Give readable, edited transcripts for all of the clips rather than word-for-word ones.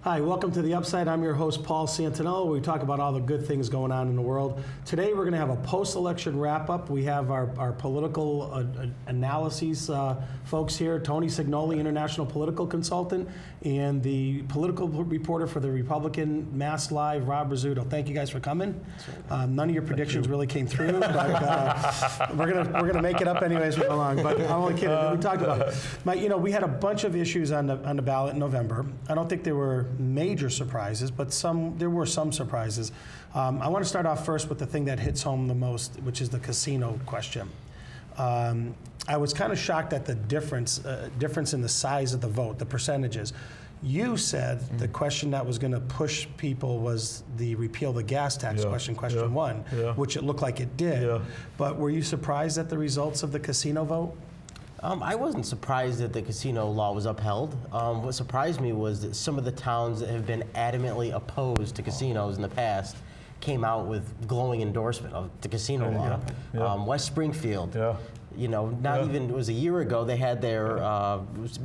Hi, welcome to the Upside. I'm your host, Paul Santinello. We talk about all the good things going on in the world. Today, we're going to have a post-election wrap-up. We have our political analyses folks here, Tony Gignoli, international political consultant, and the political reporter for the Republican Mass Live, Rob Rizzuto. Thank you guys for coming. None of your predictions really came through, but we're gonna make it up anyways we go along. But I'm only kidding. We talked about it. We had a bunch of issues on the ballot in November. I don't think there were major surprises, but there were some surprises. I want to start off first with the thing that hits home the most, which is the casino question. I was kind of shocked at the difference in the size of the vote, the percentages. You said the question that was going to push people was the repeal the gas tax question one, which it looked like it did. Yeah. But were you surprised at the results of the casino vote? I wasn't surprised that the casino law was upheld. What surprised me was that some of the towns that have been adamantly opposed to casinos in the past came out with glowing endorsement of the casino law. Yeah. West Springfield, not even, it was a year ago, they had their,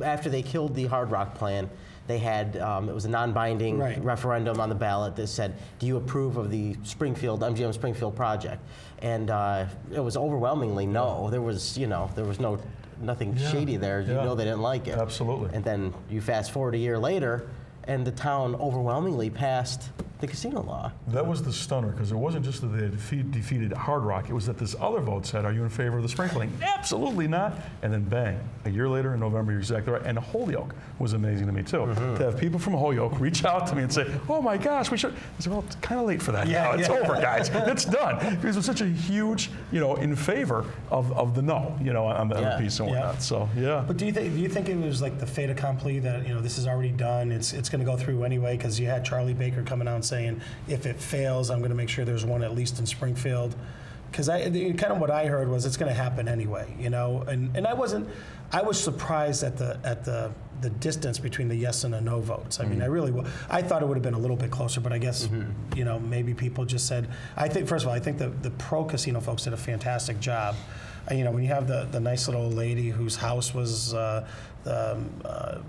after they killed the Hard Rock plan, they had, it was a non-binding referendum on the ballot that said, do you approve of the MGM Springfield project? And it was overwhelmingly no. There was nothing shady there. You know they didn't like it. Absolutely. And then you fast forward a year later, and the town overwhelmingly passed the casino law. That was the stunner, because it wasn't just that they defeated Hard Rock, it was that this other vote said, are you in favor of the sprinkling? Absolutely not. And then bang, a year later in November, you're exactly right. And Holyoke was amazing to me too. To have people from Holyoke reach out to me and say, oh my gosh, we should. I said, well, it's kind of late for that now. It's over, guys. It's done. Because it was such a huge, in favor of the no, on the piece and whatnot. So, yeah. But do you think it was like the fait accompli that, this is already done, it's going to go through anyway, because you had Charlie Baker coming out and saying, if it fails, I'm going to make sure there's one at least in Springfield. Because kind of what I heard was it's going to happen anyway, and I was surprised at the distance between the yes and the no votes. I mean, I thought it would have been a little bit closer, but I guess, maybe people just said, first of all, I think the pro-casino folks did a fantastic job. When you have the nice little old lady whose house was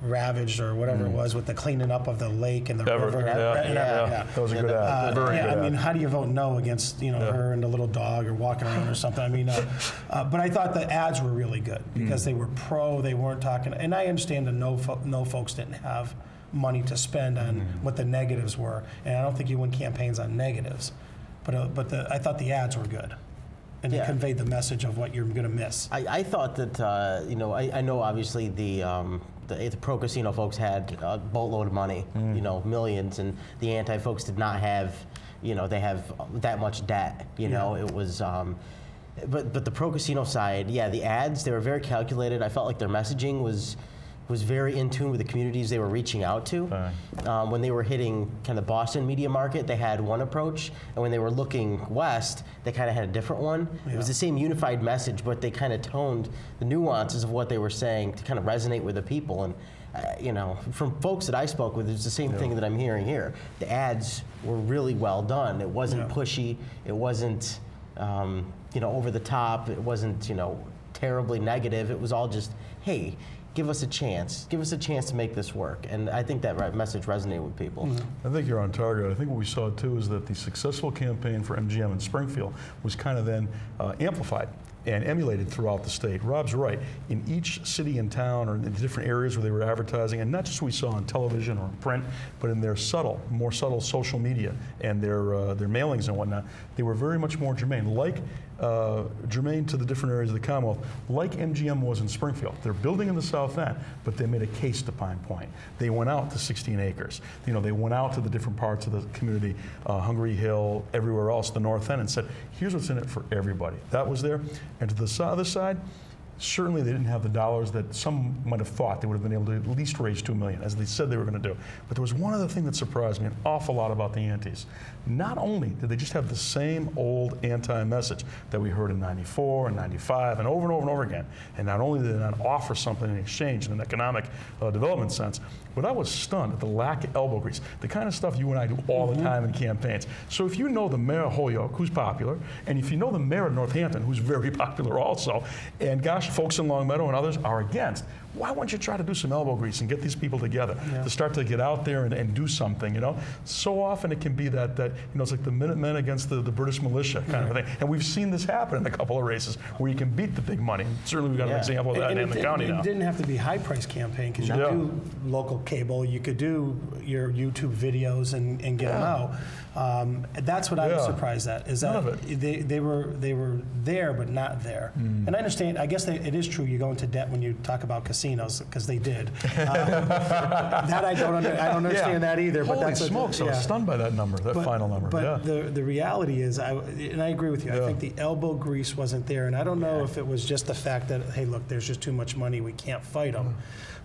ravaged or whatever it was with the cleaning up of the lake and the river. That was a good ad. Very good ad. How do you vote no against her and the little dog or walking around or something? But I thought the ads were really good because they were pro. They weren't talking. And I understand the no folks didn't have money to spend on what the negatives were, and I don't think you win campaigns on negatives. But I thought the ads were good. And it conveyed the message of what you're going to miss. I thought that, I know obviously the pro-casino folks had a boatload of money, millions, and the anti-folks did not have, they have that much debt, it was, but the pro-casino side, the ads, they were very calculated. I felt like their messaging was very in tune with the communities they were reaching out to. When they were hitting kind of the Boston media market, they had one approach, and when they were looking west, they kind of had a different one. It was the same unified message, but they kind of toned the nuances of what they were saying to kind of resonate with the people. And from folks that I spoke with, it's the same thing that I'm hearing here. The ads were really well done. It wasn't pushy. It wasn't over the top. It wasn't terribly negative. It was all just, hey, give us a chance. Give us a chance to make this work. And I think that message resonated with people. I think you're on target. I think what we saw too is that the successful campaign for MGM in Springfield was kind of then amplified and emulated throughout the state. Rob's right. In each city and town, or in the different areas where they were advertising, and not just what we saw on television or print, but in their more subtle social media and their mailings and whatnot, they were very much more germane, germane to the different areas of the Commonwealth, like MGM was in Springfield. They're building in the South End, but they made a case to Pine Point. They went out to 16 acres. They went out to the different parts of the community, Hungary Hill, everywhere else, the North End, and said, here's what's in it for everybody. That was there. And to the other side, certainly they didn't have the dollars that some might have thought they would have been able to at least raise $2 million, as they said they were going to do. But there was one other thing that surprised me an awful lot about the Yankees. Not only did they just have the same old anti-message that we heard in '94 and '95 and over and over and over again, and not only did they not offer something in exchange in an economic development sense, but I was stunned at the lack of elbow grease, the kind of stuff you and I do all the time in campaigns. So if you know the mayor of Holyoke, who's popular, and if you know the mayor of Northampton, who's very popular also, and gosh, folks in Longmeadow and others are against, Why wouldn't you try to do some elbow grease and get these people together to start to get out there and do something, you know? So often it can be that you know, it's like the Minutemen against the British militia kind of a thing. And we've seen this happen in a couple of races where you can beat the big money. Certainly we've got an example of that in the county now. It didn't have to be high-price campaign, because you could do local cable, you could do your YouTube videos and get them out. That's what I was surprised at, is that they were there but not there. And I understand, I guess it is true you go into debt when you talk about casinos, because they did. That I don't understand that either. Holy but that's smokes, I was stunned by that number, final number. But the reality is, and I agree with you, I think the elbow grease wasn't there, and I don't know if it was just the fact that, hey, look, there's just too much money, we can't fight them.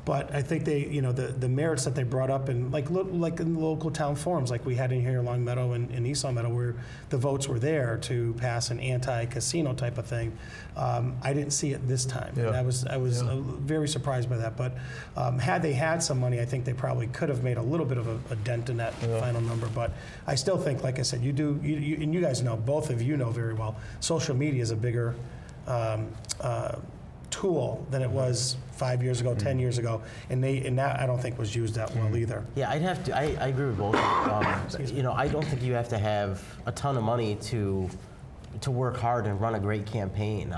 But I think they, you know, the merits that they brought up, and like in the local town forums, like we had in here Long Meadow and East Long Meadow, where the votes were there to pass an anti-casino type of thing. I didn't see it this time, and I was very surprised by that. But had they had some money, I think they probably could have made a little bit of a dent in that final number. But I still think, like I said, you and you guys know, both of you know very well, social media is a bigger tool than it was 5 years ago, 10 years ago, and that I don't think was used that well either. Yeah, I agree with both. You know, I don't think you have to have a ton of money to work hard and run a great campaign.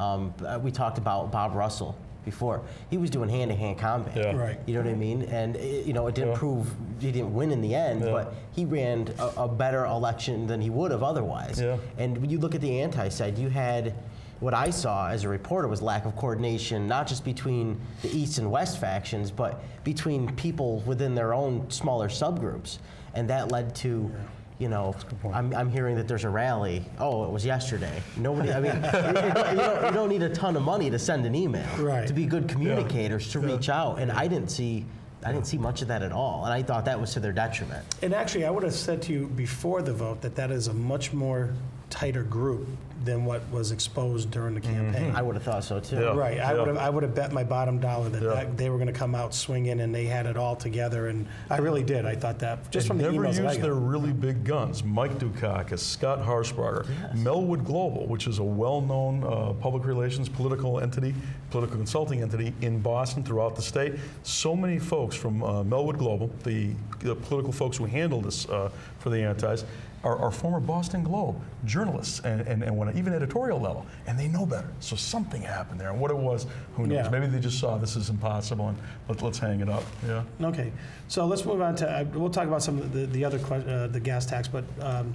We talked about Bob Russell before. He was doing hand-to-hand combat. Right. You know what I mean? And you know, it didn't prove he didn't win in the end, but he ran a better election than he would have otherwise. And when you look at the anti-side, you had, what I saw as a reporter was lack of coordination, not just between the East and West factions, but between people within their own smaller subgroups. And that led to, you know, I'm hearing that there's a rally. Oh, it was yesterday. Nobody, I mean, you don't need a ton of money to send an email, to be good communicators, to reach out. And I didn't see much of that at all, and I thought that was to their detriment. And actually, I would have said to you before the vote that is a much more tighter group than what was exposed during the campaign. I would have thought so too. Right. I would have bet my bottom dollar that they were going to come out swinging, and they had it all together. And I really did. I thought that just from the emails. They never that I used got. their really big guns. Mike Dukakis, Scott Harshbarger, Melwood Global, which is a well-known public relations political consulting entity in Boston throughout the state. So many folks from Melwood Global, the political folks who handle this for the antis, are former Boston Globe journalists and even editorial level, and they know better. So something happened there, and what it was, who knows? Maybe they just saw this is impossible, and let's hang it up. Okay, so let's move on to, we'll talk about some of the other the gas tax, but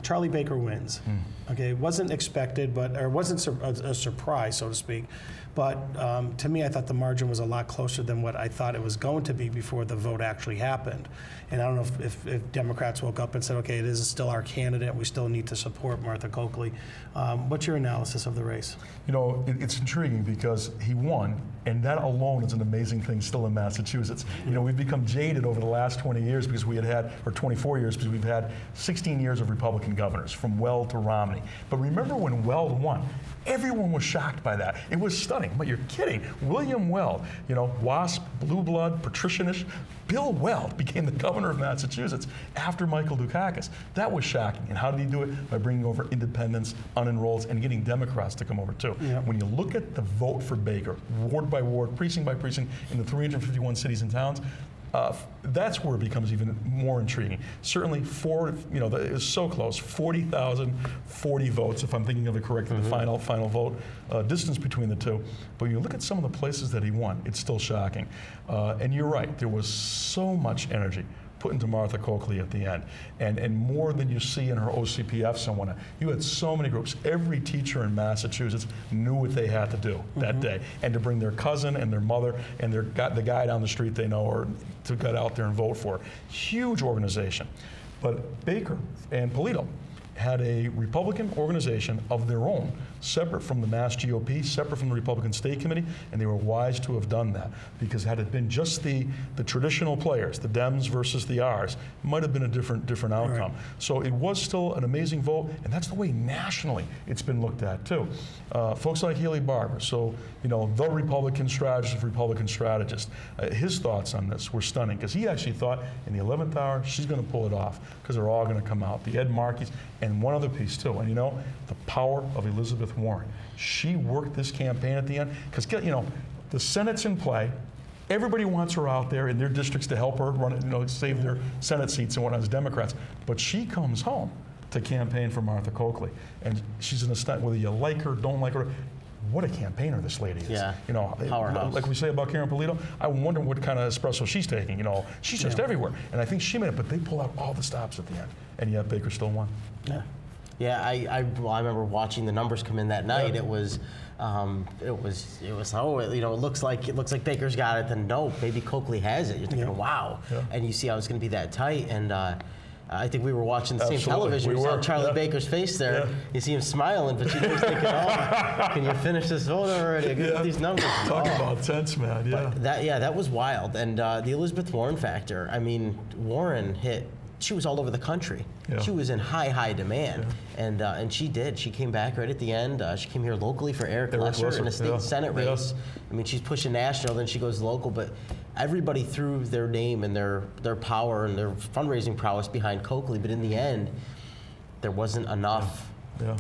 Charlie Baker wins. Okay, wasn't expected, or wasn't a surprise, so to speak. But to me, I thought the margin was a lot closer than what I thought it was going to be before the vote actually happened. And I don't know if Democrats woke up and said, okay, this is still our candidate, we still need to support Martha Coakley. What's your analysis of the race? You know, it's intriguing because he won, and that alone is an amazing thing still in Massachusetts. You know, we've become jaded over the last 20 years because or 24 years, because we've had 16 years of Republican governors, from Weld to Romney. But remember when Weld won? Everyone was shocked by that. It was stunning, but you're kidding. William Weld, you know, WASP, blue blood, patricianish. Bill Weld became the governor of Massachusetts after Michael Dukakis. That was shocking. And how did he do it? By bringing over independents, unenrolleds, and getting Democrats to come over too. When you look at the vote for Baker, ward by ward, precinct by precinct, in the 351 cities and towns, that's where it becomes even more intriguing. Certainly, you know, it was so close, 40,040 votes, if I'm thinking of it correctly, the final vote distance between the two. But you look at some of the places that he won, it's still shocking. And you're right, there was so much energy put into Martha Coakley at the end, and more than you see in her OCPFs and whatnot. You had so many groups. Every teacher in Massachusetts knew what they had to do that day, and to bring their cousin and their mother and the guy down the street they know, or to get out there and vote for. Huge organization. But Baker and Polito had a Republican organization of their own, separate from the Mass GOP, separate from the Republican State Committee, and they were wise to have done that, because had it been just the traditional players, the Dems versus the Rs, it might have been a different outcome. So it was still an amazing vote, and that's the way nationally it's been looked at too. Folks like Haley Barbour, so you know, the Republican strategist, his thoughts on this were stunning, because he actually thought in the 11th hour she's going to pull it off, because they're all going to come out. The Ed Markeys, and one other piece too, and you know, the power of Elizabeth Warren. She worked this campaign at the end, because you know, the Senate's in play, Everybody wants her out there in their districts to help her run, save their Senate seats and whatnot as Democrats. But she comes home to campaign for Martha Coakley, and she's an stunt. Whether you like her, don't like her, what a campaigner this lady is. Yeah, powerhouse. Like we say about Karen Polito, I wonder what kind of espresso she's taking. She's just everywhere. And I think she made it, but they pull out all the stops at the end, and yet Baker still won. Yeah. Yeah, I remember watching the numbers come in that night. It was it looks like Baker's got it. Then no, maybe Coakley has it. You're thinking, wow, and you see how it's going to be that tight. And I think we were watching the same television. We saw Charlie Baker's face there. You see him smiling, but you know he's thinking, oh, can you finish this vote already? Look at these numbers. Talk about tense, man. Yeah. But that was wild. And the Elizabeth Warren factor. I mean, Warren hit. She was all over the country. Yeah. She was in high demand, and she did. She came back right at the end. She came here locally for Eric Lesser in a state Senate race. I mean, she's pushing national, then she goes local, but everybody threw their name and their power and their fundraising prowess behind Coakley, but in the end, there wasn't enough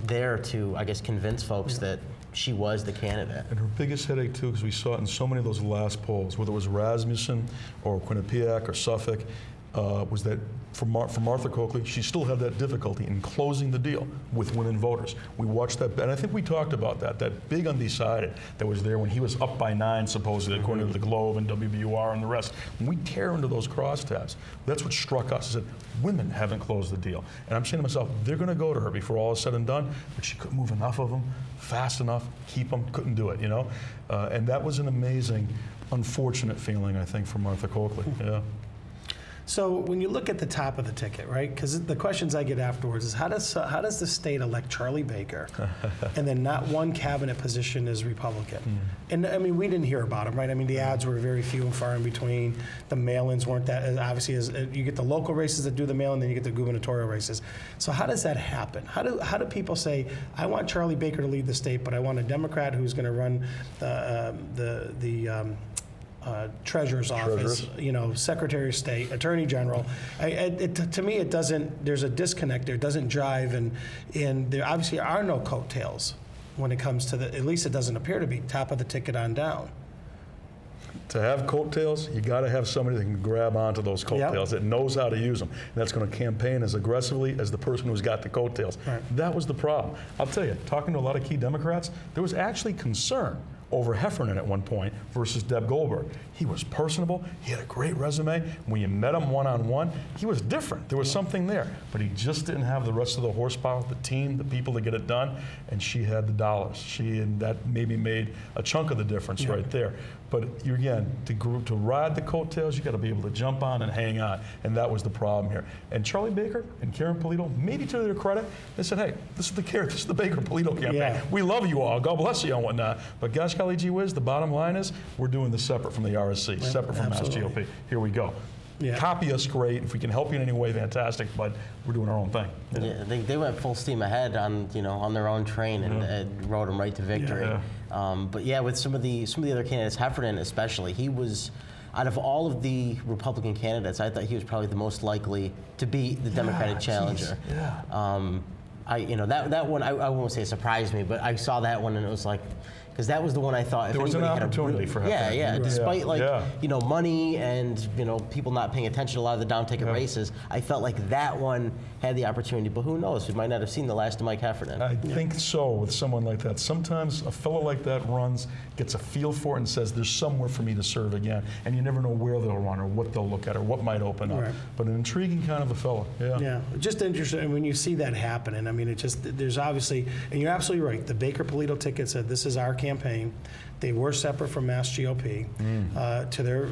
there to, I guess, convince folks that she was the candidate. And her biggest headache, too, because we saw it in so many of those last polls, whether it was Rasmussen or Quinnipiac or Suffolk, was that for Martha Coakley, she still had that difficulty in closing the deal with women voters. We watched that, and I think we talked about that big undecided that was there when he was up by 9, supposedly, according to the Globe and WBUR and the rest. When we tear into those crosstabs, that's what struck us, is that women haven't closed the deal. And I'm saying to myself, they're going to go to her before all is said and done, but she couldn't move enough of them, fast enough, keep them, couldn't do it, and that was an amazing, unfortunate feeling, I think, for Martha Coakley. Yeah. So when you look at the top of the ticket, right? Because the questions I get afterwards is how does the state elect Charlie Baker, and then not one cabinet position is Republican? And I mean, we didn't hear about him, right? I mean, the ads were very few and far in between. The mail-ins weren't that obviously as you get the local races that do the mail-in, then you get the gubernatorial races. So how does that happen? How do people say, I want Charlie Baker to lead the state, but I want a Democrat who's going to run the Treasurer's office, Secretary of State, Attorney General. To me, it doesn't. There's a disconnect there. It doesn't jive, and there obviously are no coattails when it comes to at least it doesn't appear to be top of the ticket on down. To have coattails, you got to have somebody that can grab onto those coattails, that knows how to use them, and that's going to campaign as aggressively as the person who's got the coattails. Right. That was the problem. I'll tell you, talking to a lot of key Democrats, there was actually concern over Heffernan at one point versus Deb Goldberg. He was personable. He had a great resume. When you met him one-on-one, he was different. There was something there. But he just didn't have the rest of the horsepower, the team, the people to get it done, and she had the dollars. And that maybe made a chunk of the difference right there. But again, to ride the coattails, you got to be able to jump on and hang on, and that was the problem here. And Charlie Baker and Karen Polito, maybe to their credit, they said, "Hey, this is the Baker-Polito campaign. Yeah. We love you all. God bless you and whatnot." But gosh, golly gee whiz, the bottom line is we're doing this separate from the RSC, separate from Mass GOP. Here we go. Yeah. Copy us, great. If we can help you in any way, fantastic. But we're doing our own thing. Yeah, they went full steam ahead on their own train and rode them right to victory. But yeah, with some of the other candidates, Heffernan especially, he was out of all of the Republican candidates, I thought he was probably the most likely to be the Democratic challenger. That one I won't say surprised me, but I saw that one and it was like. Because that was the one I thought if there was an opportunity for him. Despite money and people not paying attention to a lot of the down-ticket races, I felt like that one had the opportunity. But who knows? We might not have seen the last of Mike Heffernan. I think so with someone like that. Sometimes a fellow like that runs, gets a feel for it, and says, "There's somewhere for me to serve again." And you never know where they'll run or what they'll look at or what might open up. Right. But an intriguing kind of a fellow. Yeah. Just interesting when you see that happen. And I mean, there's obviously, and you're absolutely right. The Baker-Polito ticket said, "This is our campaign." They were separate from Mass GOP. To their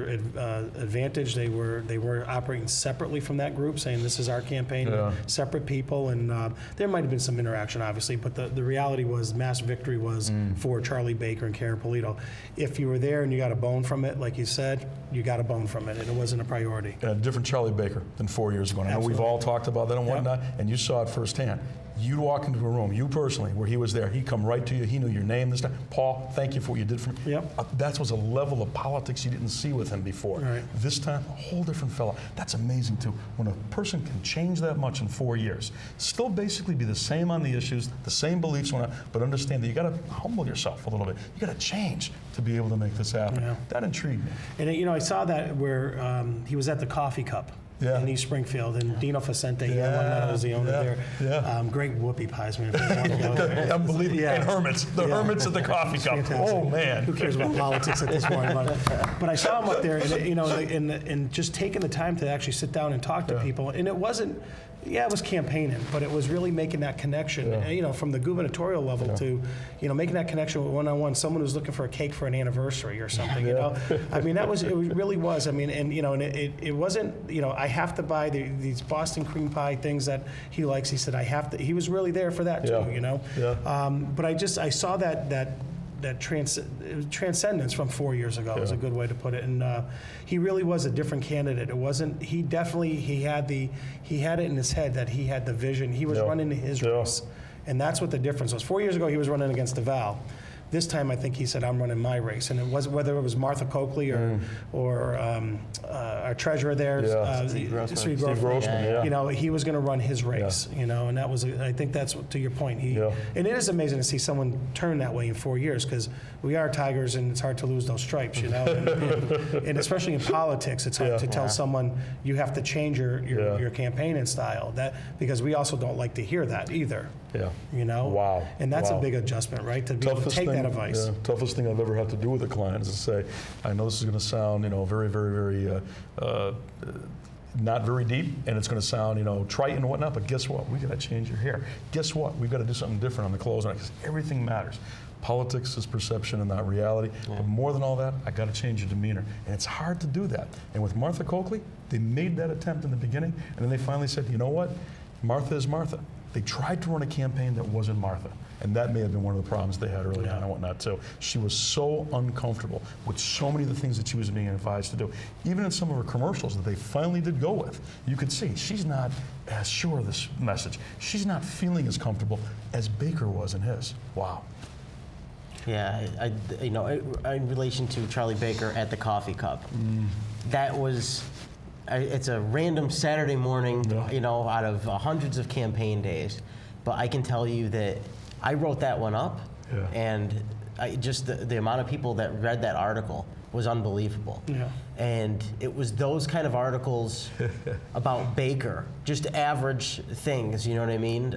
advantage, they were operating separately from that group, saying this is our campaign, separate people, and there might have been some interaction, obviously, but the reality was Mass victory was for Charlie Baker and Karen Polito. If you were there and you got a bone from it, like you said, you got a bone from it, and it wasn't a priority. And a different Charlie Baker than 4 years ago. And I know we've all talked about that and whatnot, and you saw it firsthand. You'd walk into a room, you personally, where he was there, he'd come right to you, he knew your name this time. Paul, thank you for what you did for me. Yep. That was a level of politics you didn't see with him before. Right. This time, a whole different fella. That's amazing too. When a person can change that much in 4 years, still basically be the same on the issues, the same beliefs, but understand that you got to humble yourself a little bit. You got to change to be able to make this happen. Yeah. That intrigued me. And I saw that where he was at the Coffee Cup. Yeah. In East Springfield, and Dino Facente, Yeah. was the owner there. Yeah. Great whoopie pies, man. If you want to go. Unbelievable. Yeah. And Hermits. The Hermits at the Coffee Cup. Fantastic. Oh, man. Who cares about politics at this point? But I saw him up there, and just taking the time to actually sit down and talk to people. And it wasn't, it was campaigning, but it was really making that connection, from the gubernatorial level to, making that connection with one-on-one, someone who's looking for a cake for an anniversary or something, I mean, it really was. I mean, and it wasn't, I have to buy these Boston cream pie things that he likes. He said, he was really there for that too, But I saw that transcendence from 4 years ago is a good way to put it, and he really was a different candidate. It wasn't. He had it in his head that he had the vision. He was running his race, and that's what the difference was. 4 years ago, he was running against DeVal. This time, I think he said, "I'm running my race," and it was whether it was Martha Coakley or our treasurer there, Steve Grossman. He was going to run his race, and that was. I think that's to your point. And it is amazing to see someone turn that way in 4 years, because we are Tigers, and it's hard to lose those stripes, and especially in politics, it's hard to tell someone you have to change your campaigning style. Because we also don't like to hear that either. Wow. And that's a big adjustment, right? To be able to take that advice. Yeah, toughest thing I've ever had to do with a client is to say, I know this is going to sound, very, very, very, not very deep, and it's going to sound, trite and whatnot, but guess what? We got to change your hair. Guess what? We've got to do something different on the clothes, because everything matters. Politics is perception and not reality. But more than all that, I got to change your demeanor. And it's hard to do that. And with Martha Coakley, they made that attempt in the beginning, and then they finally said, you know what? Martha is Martha. They tried to run a campaign that wasn't Martha. And that may have been one of the problems they had early on and whatnot too. She was so uncomfortable with so many of the things that she was being advised to do. Even in some of her commercials that they finally did go with, you could see she's not as sure of this message. She's not feeling as comfortable as Baker was in his. Wow. Yeah, in relation to Charlie Baker at the Coffee Cup, that was. It's a random Saturday morning, out of hundreds of campaign days. But I can tell you that I wrote that one up, and the amount of people that read that article was unbelievable. Yeah. And it was those kind of articles about Baker, just average things, you know what I mean?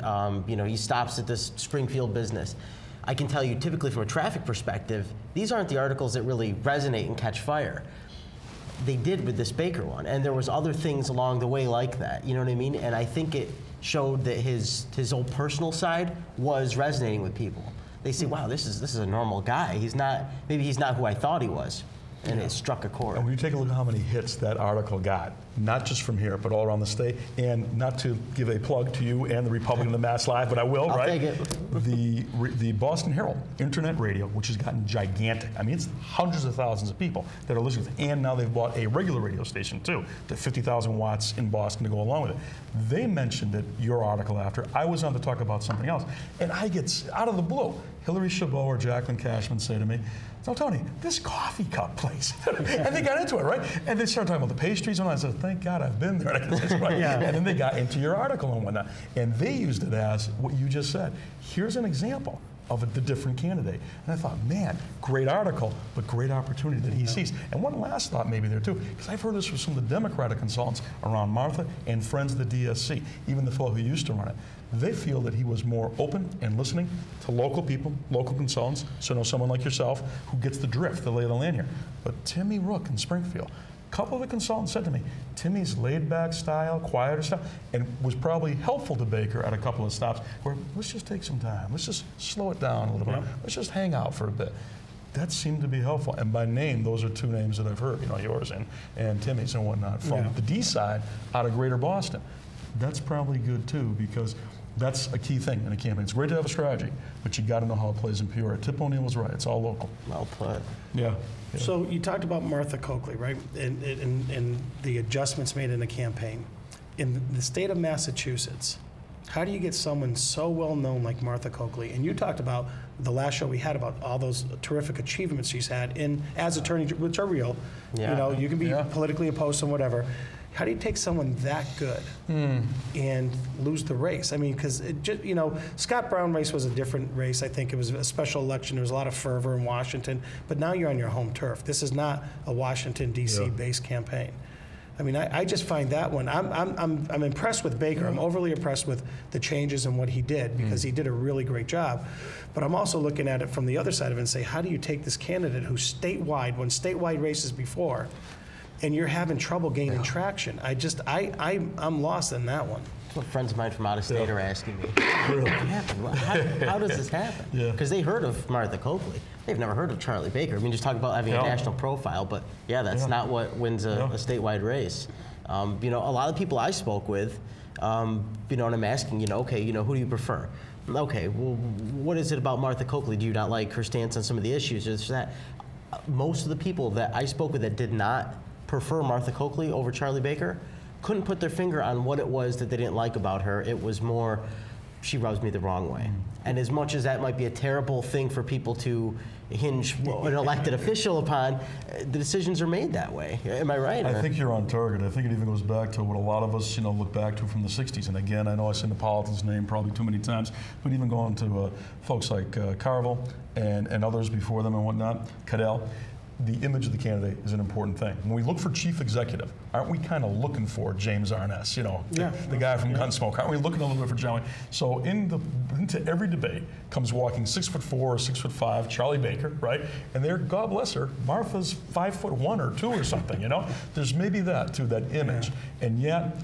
He stops at this Springfield business. I can tell you, typically from a traffic perspective, these aren't the articles that really resonate and catch fire. They did with this Baker one, and there was other things along the way like that. You know what I mean? And I think it showed that his old personal side was resonating with people. They say, "Wow, this is a normal guy. Maybe he's not who I thought he was," and it struck a chord. And when you take a look at how many hits that article got, not just from here, but all around the state, and not to give a plug to you and the Republican of Mass Live, but I will, I'll right? take it. The Boston Herald, internet radio, which has gotten gigantic. I mean, it's hundreds of thousands of people that are listening to it. And now they've bought a regular radio station, too, to 50,000 watts in Boston to go along with it. They mentioned it, your article after. I was on to talk about something else. And I get, out of the blue, Hillary Chabot or Jacqueline Cashman say to me, "So Tony, this coffee cup place," and they got into it, right? And they started talking about the pastries, and I said, "Thank God I've been there." And then they got into your article and whatnot, and they used it as what you just said. Here's an example of the different candidate. And I thought, man, great article, but great opportunity that he sees. And one last thought maybe there too, because I've heard this from some of the Democratic consultants around Martha and friends of the DSC, even the fellow who used to run it. They feel that he was more open and listening to local people, local consultants, so someone like yourself who gets the drift, the lay of the land here. But Timmy Rook in Springfield, a couple of the consultants said to me, Timmy's laid-back style, quieter style, and was probably helpful to Baker at a couple of stops where, let's just take some time, let's just slow it down a little bit, let's just hang out for a bit. That seemed to be helpful. And by name, those are two names that I've heard, yours and Timmy's and whatnot, from the D side out of Greater Boston. That's probably good too, because that's a key thing in a campaign. It's great to have a strategy, but you got to know how it plays in Peoria. Tip O'Neill was right. It's all local. Well put. Yeah. So you talked about Martha Coakley, right? And the adjustments made in the campaign. In the state of Massachusetts, How do you get someone so well known like Martha Coakley? And you talked about the last show we had about all those terrific achievements she's had as attorney, which are real. Yeah. You know, you can be politically opposed and whatever. How do you take someone that good and lose the race? I mean, because Scott Brown race was a different race. I think it was a special election. There was a lot of fervor in Washington, but now you're on your home turf. This is not a Washington D.C. based campaign. I mean, I just find that one. I'm impressed with Baker. I'm overly impressed with the changes and what he did because he did a really great job. But I'm also looking at it from the other side of it and say, how do you take this candidate who's statewide, won statewide races before, and you're having trouble gaining traction? I'm lost in that one. That's what friends of mine from out of state are asking me. Really? What happened? How does this happen? Because they heard of Martha Coakley. They've never heard of Charlie Baker. I mean, just talk about having a national profile, but that's not what wins a statewide race. A lot of people I spoke with, and I'm asking, okay, who do you prefer? Okay, well, what is it about Martha Coakley? Do you not like her stance on some of the issues? Or that? Most of the people that I spoke with that did not prefer Martha Coakley over Charlie Baker couldn't put their finger on what it was that they didn't like about her. It was more, she rubs me the wrong way. And as much as that might be a terrible thing for people to hinge an elected official upon, the decisions are made that way. Am I right? I think you're on target. I think it even goes back to what a lot of us, look back to from the 60s. And again, I know I say Napolitan's name probably too many times, but even going to folks like Carville and others before them and whatnot, Cadell, the image of the candidate is an important thing. When we look for chief executive, aren't we kind of looking for James Arness, the guy from Gunsmoke? Aren't we looking a little bit for John? So into every debate comes walking 6'4" or 6'5" Charlie Baker, right? And there, God bless her, Martha's 5'1" or 2" or something. There's maybe that too, that image, and yet.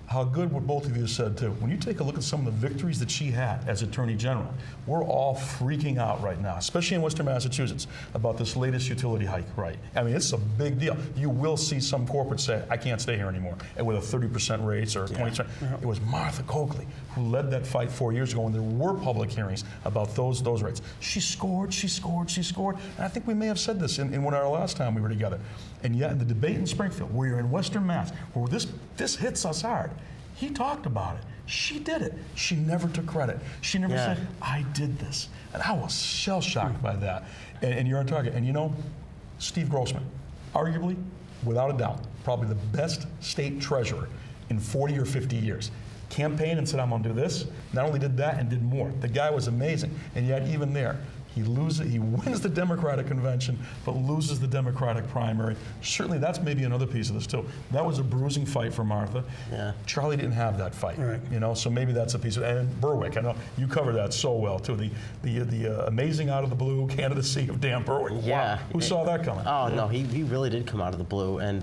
How good what both of you said too. When you take a look at some of the victories that she had as Attorney General, we're all freaking out right now, especially in Western Massachusetts, about this latest utility hike, right? I mean, it's a big deal. You will see some corporates say, I can't stay here anymore, and with a 30% raise or 20%. It was Martha Coakley who led that fight 4 years ago when there were public hearings about those rates. She scored, and I think we may have said this in one of our last time we were together. And yet in the debate in Springfield, where you're in Western Mass, where this hits us hard, he talked about it. She did it. She never took credit. She never said, I did this. And I was shell-shocked by that. And you're on target. And Steve Grossman, arguably, without a doubt, probably the best state treasurer in 40 or 50 years. Campaigned and said, I'm going to do this. Not only did that and did more. The guy was amazing. And yet even there, he wins the Democratic convention, but loses the Democratic primary. Certainly, that's maybe another piece of this too. That was a bruising fight for Martha. Yeah. Charlie didn't have that fight. Right. So maybe that's a piece of it. And Berwick, I know you covered that so well too. The amazing out of the blue candidacy of Dan Berwick. Yeah. Wow. Who saw that coming? Oh no, he really did come out of the blue and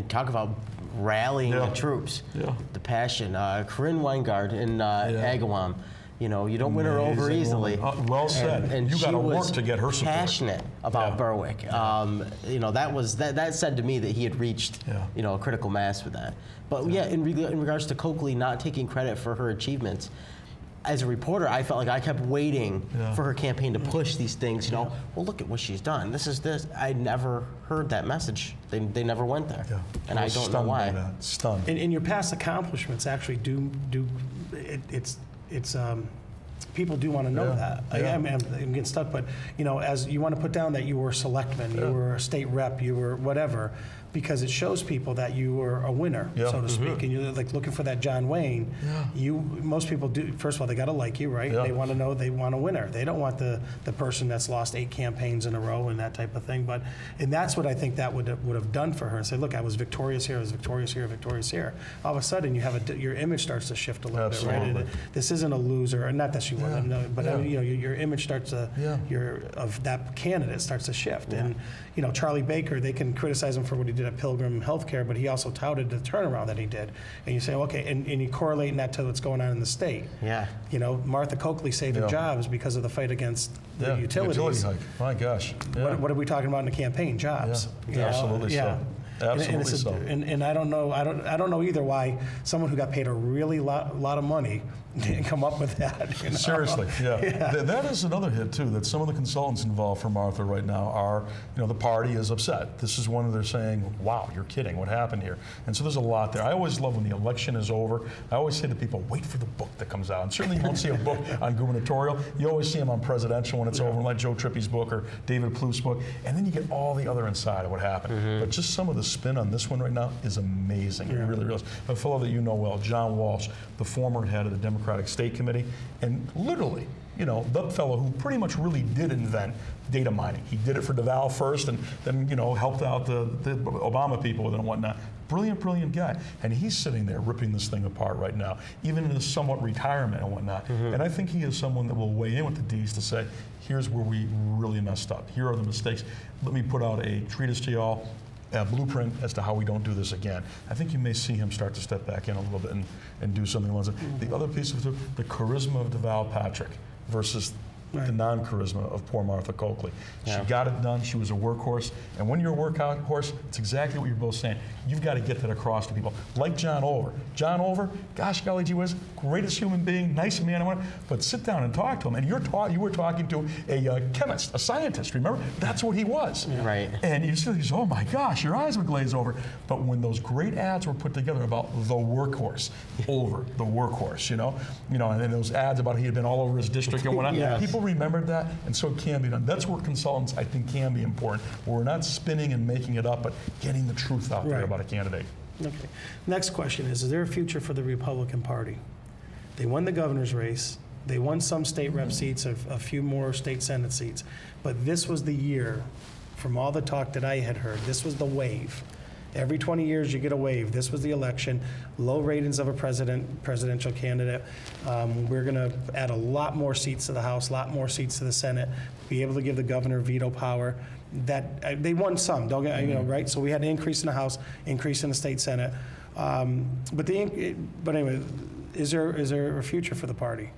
talk about rallying the troops. Yeah. The passion. Corinne Weingard in Agawam. You don't win her over easily. Well said. And you got to work to get her support. Passionate about Berwick. That said to me that he had reached a critical mass with that. But in regards to Coakley not taking credit for her achievements, as a reporter, I felt like I kept waiting for her campaign to push these things. Well, look at what she's done. This is this. I never heard that message. They never went there, and I don't know why. Stunned. And your past accomplishments actually do people do want to know that. I'm getting stuck, but as you want to put down that you were a selectman, you were a state rep, you were whatever, because it shows people that you were a winner, so to speak, and you're like looking for that John Wayne. Most people do. First of all, they got to like you, right? They want to know they want a winner. They don't want the person that's lost 8 campaigns in a row and that type of thing. And that's what I think that would have done for her. And say, look, I was victorious here, I was victorious here, victorious here. All of a sudden, you have your image starts to shift a little bit, right? This isn't a loser, not that she wasn't, but your image starts to of that candidate starts to shift. And Charlie Baker, they can criticize him for what he did at Pilgrim Healthcare, but he also touted the turnaround that he did. And you say, okay, and you correlate that to what's going on in the state. Yeah. Martha Coakley saving jobs because of the fight against the utilities. Utility hike. My gosh. What are we talking about in the campaign? Jobs. Absolutely so. Absolutely so. And I don't know either why someone who got paid a really lot of money didn't come up with that. You know? Seriously, yeah. That is another hit too. That some of the consultants involved for Martha right now are, the party is upset. This is one they're saying, "Wow, you're kidding! What happened here?" And so there's a lot there. I always love when the election is over. I always say to people, "Wait for the book that comes out." And certainly you won't see a book on gubernatorial. You always see them on presidential when it's over, like Joe Trippy's book or David Plouffe's book, and then you get all the other inside of what happened. But just some of the spin on this one right now is amazing. It really is. A fellow that you know well, John Walsh, the former head of the Democratic State Committee, and literally, the fellow who pretty much really did invent data mining. He did it for DeVal first, and then helped out the Obama people with it and whatnot. Brilliant guy, and he's sitting there ripping this thing apart right now, even in his somewhat retirement and whatnot. And I think he is someone that will weigh in with the D's to say, here's where we really messed up. Here are the mistakes. Let me put out a treatise to y'all, a blueprint as to how we don't do this again. I think you may see him start to step back in a little bit and do something along those lines. The other piece of it, the charisma of DeVal Patrick versus the non-charisma of poor Martha Coakley. She got it done. She was a workhorse. And when you're a workhorse, it's exactly what you're both saying. You've got to get that across to people. Like John Over. John Over, gosh golly gee whiz, greatest human being, nice man, but sit down and talk to him. And you were talking to a chemist, a scientist, remember? That's what he was. Right. And you just, oh my gosh, your eyes would glaze over. But when those great ads were put together about the workhorse, Over, the workhorse, and then those ads about he had been all over his district and whatnot, people remembered that, and so it can be done. That's where consultants, I think, can be important, where we're not spinning and making it up, but getting the truth out there about a candidate. Okay. Next question is there a future for the Republican Party? They won the governor's race. They won some state rep seats, a few more state senate seats. But this was the year, from all the talk that I had heard, this was the wave. Every 20 years you get a wave. This was the election. Low ratings of a presidential candidate. We're going to add a lot more seats to the House, a lot more seats to the Senate, be able to give the governor veto power. That they won some, don't get, right? So we had an increase in the House, increase in the state Senate. But anyway, is there a future for the party?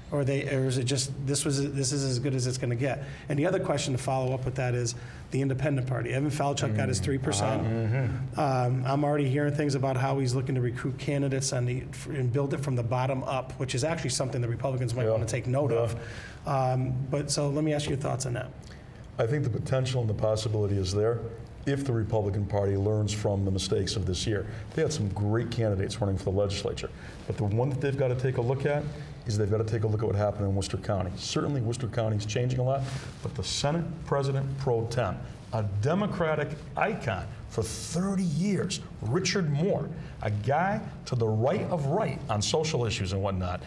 Or is it just this is as good as it's going to get? And the other question to follow up with that is the independent party. Evan Falchuk got his 3%. I'm already hearing things about how he's looking to recruit candidates and build it from the bottom up, which is actually something the Republicans might want to take note of. But so let me ask you your thoughts on that. I think the potential and the possibility is there if the Republican Party learns from the mistakes of this year. They had some great candidates running for the legislature, but the one that they've got to take a look at is they've got to take a look at what happened in Worcester County. Certainly Worcester County is changing a lot, but the Senate President Pro Tem, a Democratic icon for 30 years, Richard Moore, a guy to the right of right on social issues and whatnot,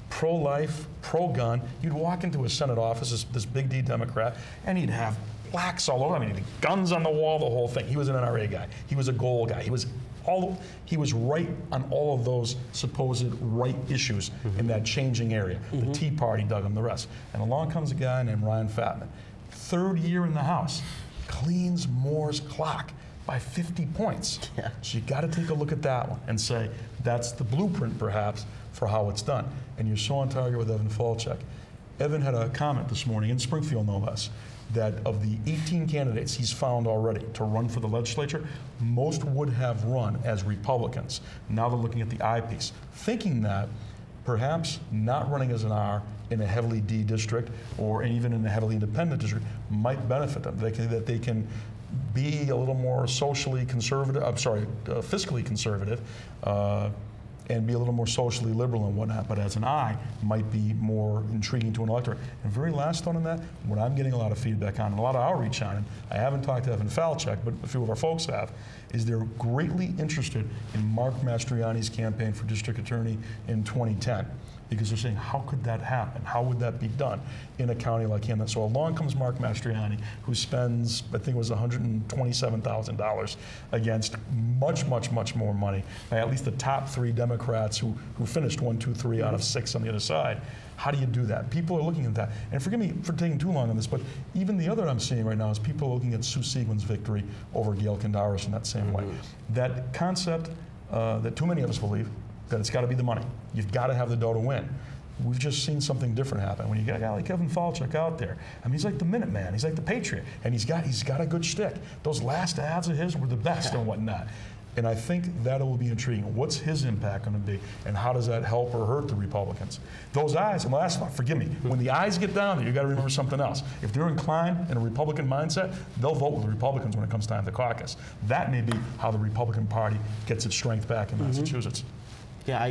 pro-life, pro-gun. You'd walk into his Senate office, this big D Democrat, and he'd have plaques all over. I mean, he'd have guns on the wall, the whole thing. He was an NRA guy. He was a goal guy. He was right on all of those supposed right issues in that changing area. The Tea Party dug him, the rest. And along comes a guy named Ryan Fatman. Third year in the House, cleans Moore's clock by 50 points. So you got to take a look at that one and say, that's the blueprint perhaps for how it's done. And you're so on target with Evan Falchuk. Evan had a comment this morning, in Springfield no less, that of the 18 candidates he's found already to run for the legislature, most would have run as Republicans. Now they're looking at the I piece, thinking that perhaps not running as an R in a heavily D district or even in a heavily independent district might benefit them. That they can be a little more socially conservative, fiscally conservative, and be a little more socially liberal and whatnot, but as an I might be more intriguing to an electorate. And very last thought on that, what I'm getting a lot of feedback on and a lot of outreach on, and I haven't talked to Evan Falchuk, but a few of our folks have, is they're greatly interested in Mark Mastriani's campaign for district attorney in 2010. Because they're saying, how could that happen? How would that be done in a county like him? And so along comes Mark Mastriani, who spends, I think it was $127,000 against much more money by at least the top 3 Democrats who finished 1, 2, 3 out of 6 on the other side. How do you do that? People are looking at that. And forgive me for taking too long on this, but even the other I'm seeing right now is people are looking at Sue Seguin's victory over Gail Kendaris in that same way. That concept that too many of us believe, that it's got to be the money. You've got to have the dough to win. we've just seen something different happen. When you got a guy like Kevin Falchuk out there, I mean, he's like the Minuteman, he's like the Patriot, and he's got a good shtick. Those last ads of his were the best and whatnot. And I think that will be intriguing. What's his impact going to be, and how does that help or hurt the Republicans? Those eyes, and last one, forgive me, when the eyes get down there, you got to remember something else. If they're inclined in a Republican mindset, they'll vote with the Republicans when it comes time to caucus. That may be how the Republican Party gets its strength back in Massachusetts. Yeah,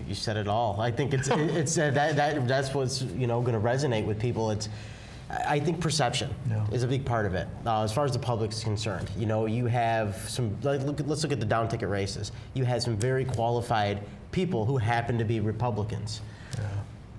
you said it all. I think that's what's going to resonate with people. I think perception is a big part of it. As far as the public's concerned, you have some. Let's look at the down ticket races. You had some very qualified people who happen to be Republicans. Yeah.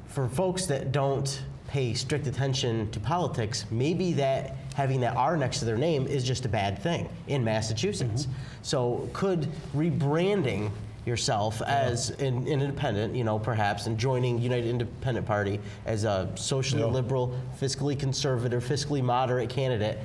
For folks that don't pay strict attention to politics, maybe that having that R next to their name is just a bad thing in Massachusetts. So could rebranding yourself as an independent, perhaps, and joining United Independent Party as a socially liberal, fiscally conservative, fiscally moderate candidate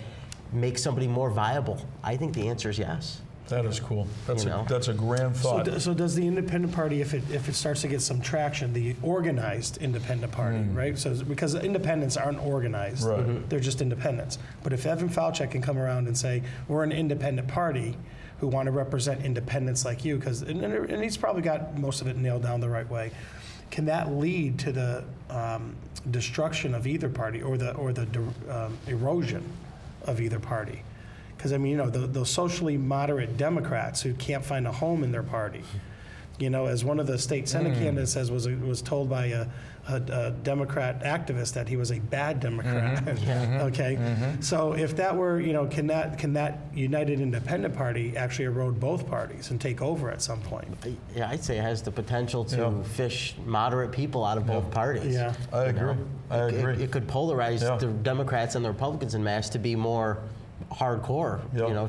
make somebody more viable? I think the answer is yes. That is cool. That's a grand thought. So does the Independent Party, if it starts to get some traction, the organized Independent Party, right? So because independents aren't organized, they're just independents. But if Evan Falchuk can come around and say, we're an independent party who want to represent independents like you, and he's probably got most of it nailed down the right way. Can that lead to the destruction of either party or the erosion of either party? Because those socially moderate Democrats who can't find a home in their party, as one of the state Senate candidates says, was told by a Democrat activist that he was a bad Democrat. Okay, so if that were, can that United Independent Party actually erode both parties and take over at some point? Yeah, I'd say it has the potential to fish moderate people out of both parties. Yeah, I agree. I agree. It could polarize the Democrats and the Republicans en masse to be more hardcore,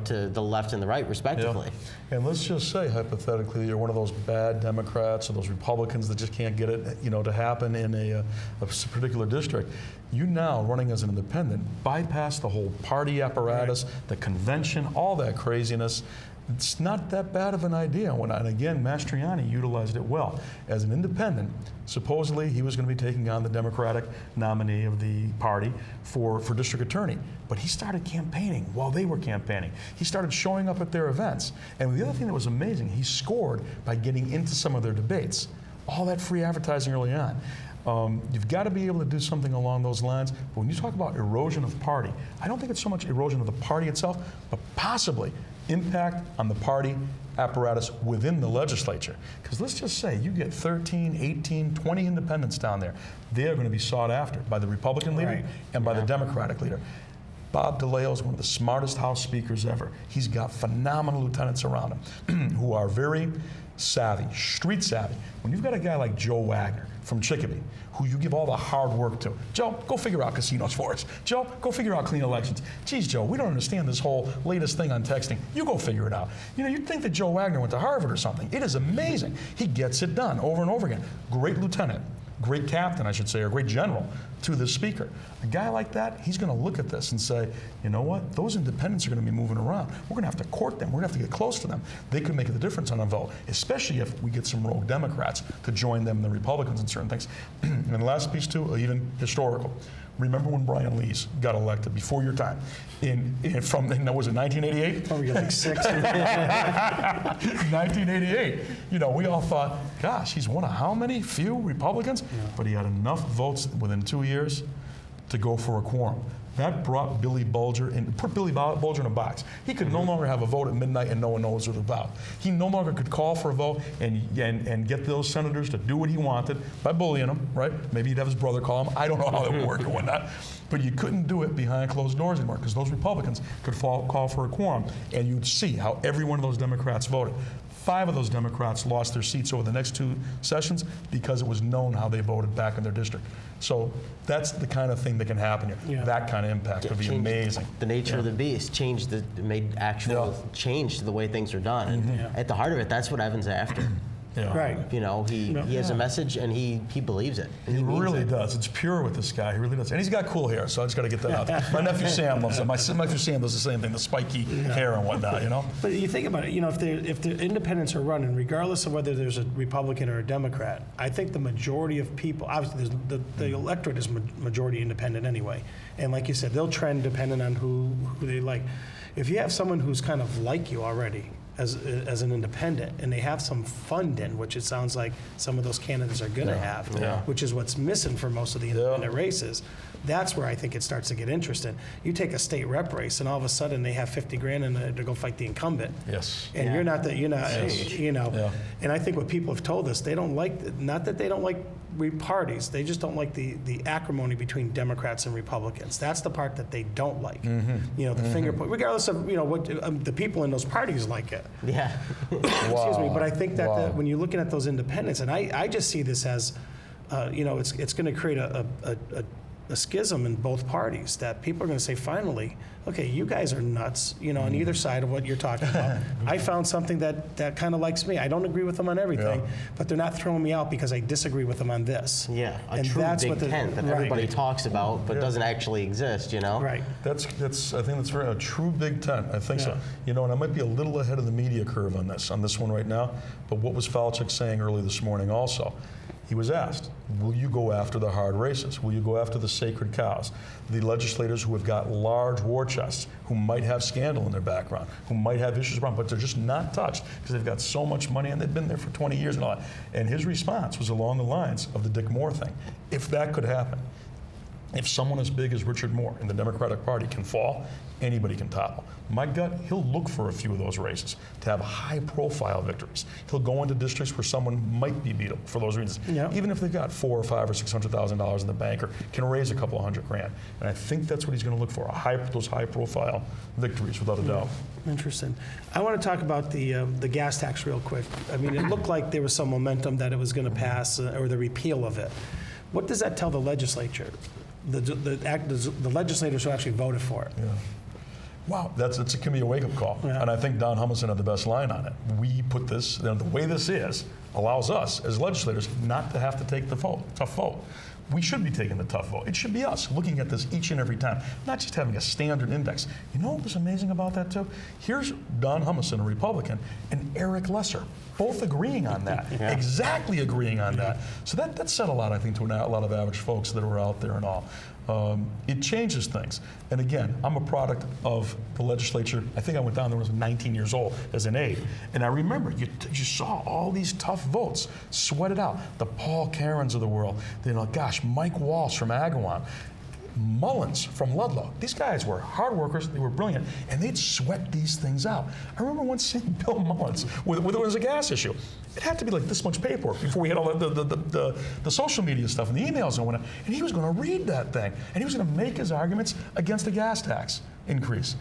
to the left and the right, respectively. And let's just say, hypothetically, you're one of those bad Democrats or those Republicans that just can't get it, to happen in a particular district. You now, running as an independent, bypass the whole party apparatus, the convention, all that craziness. It's not that bad of an idea. And again, Mastriani utilized it well. As an independent, supposedly he was going to be taking on the Democratic nominee of the party for district attorney. But he started campaigning while they were campaigning. He started showing up at their events. And the other thing that was amazing, he scored by getting into some of their debates. All that free advertising early on. You've got to be able to do something along those lines. But when you talk about erosion of party, I don't think it's so much erosion of the party itself, but possibly impact on the party apparatus within the legislature. Because let's just say you get 13, 18, 20 independents down there. They are going to be sought after by the Republican leader and by the Democratic leader. Bob DeLeo is one of the smartest House speakers ever. He's got phenomenal lieutenants around him who are very savvy, street savvy. When you've got a guy like Joe Wagner from Chicopee, who you give all the hard work to. Joe, go figure out casinos for us. Joe, go figure out clean elections. Geez, Joe, we don't understand this whole latest thing on texting. You go figure it out. You'd think that Joe Wagner went to Harvard or something. It is amazing. He gets it done over and over again. Great lieutenant, great captain, I should say, or great general to the speaker. A guy like that, he's going to look at this and say, you know what, those independents are going to be moving around. We're going to have to court them. We're going to have to get close to them. They could make the difference on a vote, especially if we get some rogue Democrats to join them, the Republicans, in certain things. And the last piece, too, even historical. Remember when Brian Lees got elected before your time? Was it 1988? Oh, you're like 6. 1988. We all thought, gosh, he's one of how many? Few Republicans? Yeah. But he had enough votes within 2 years to go for a quorum. That brought Billy Bulger in, put Billy Bulger in a box. He could no longer have a vote at midnight and no one knows what it was about. He no longer could call for a vote and get those senators to do what he wanted by bullying them, right? Maybe he'd have his brother call him. I don't know how that would work or whatnot. But you couldn't do it behind closed doors anymore because those Republicans could call for a quorum, and you'd see how every one of those Democrats voted. 5 of those Democrats lost their seats over the next 2 sessions because it was known how they voted back in their district. So that's the kind of thing that can happen here. Yeah. That kind of impact would be amazing. The nature of the beast made actual change to the way things are done. And at the heart of it, that's what Evan's after. Yeah. Right. You know, he has a message and he believes it. And He means really it. does. It's pure with this guy. He really does. And he's got cool hair, so I just got to get that out. My nephew Sam loves it. My nephew Sam does the same thing, the spiky hair and whatnot, you know? But you think about it, you know, if the independents are running, regardless of whether there's a Republican or a Democrat, I think the majority of people, obviously the electorate is majority independent anyway. And like you said, they'll trend depending on who they like. If you have someone who's kind of like you already, as an independent, and they have some funding, which it sounds like some of those candidates are going to have, which is what's missing for most of the independent races. That's where I think it starts to get interesting. You take a state rep race, and all of a sudden they have 50 grand and to go fight the incumbent. Yes. And you're not you know. Yeah. And I think what people have told us, they don't like, not that they don't like parties, they just don't like the acrimony between Democrats and Republicans. That's the part that they don't like. You know, the finger point, regardless of, you know, what the people in those parties like it. Yeah. Excuse me, but I think that when you're looking at those independents, and I just see this as, you know, it's going to create a schism in both parties, that people are going to say, finally, okay, you guys are nuts, you know, on either side of what you're talking about. I found something that kind of likes me. I don't agree with them on everything, but they're not throwing me out because I disagree with them on this. Yeah, a and true that's big what tent that everybody talks about, but doesn't actually exist, you know? Right. That's I think that's a true big tent. I think so. You know, and I might be a little ahead of the media curve on this one right now, but what was Falchuk saying early this morning also? He was asked, will you go after the hard races? Will you go after the sacred cows? The legislators who have got large war chests, who might have scandal in their background, who might have issues around, but they're just not touched because they've got so much money and they've been there for 20 years and all that. And his response was along the lines of the Dick Moore thing. If that could happen, if someone as big as Richard Moore in the Democratic Party can fall, anybody can topple. My gut, he'll look for a few of those races to have high-profile victories. He'll go into districts where someone might be beatable for those reasons, even if they've got $400,000 or $500,000 or $600,000 in the bank or can raise a couple of $100,000. And I think that's what he's going to look for: those high-profile victories, without a doubt. Interesting. I want to talk about the gas tax real quick. I mean, it looked like there was some momentum that it was going to pass, or the repeal of it. What does that tell the legislature? The legislators who actually voted for it. Yeah. Wow, it can be a wake-up call. Yeah. And I think Don Hummelson had the best line on it. We put this, the way this is, allows us as legislators not to have to take the tough vote. We should be taking the tough vote. It should be us looking at this each and every time, not just having a standard index. You know what was amazing about that too? Here's Don Hummelson, a Republican, and Eric Lesser, both agreeing on that, exactly agreeing on that. So that said a lot, I think, to a lot of average folks that were out there and all. It changes things. And again, I'm a product of the legislature. I think I went down there when I was 19 years old as an aide. And I remember you saw all these tough votes sweated out. The Paul Karens of the world. You know, gosh, Mike Walsh from Agawam. Mullins from Ludlow. These guys were hard workers, they were brilliant, and they'd sweat these things out. I remember once seeing Bill Mullins with it was a gas issue. It had to be like this much paperwork before we had all the social media stuff and the emails and whatnot, and he was going to read that thing, and he was going to make his arguments against the gas tax increase.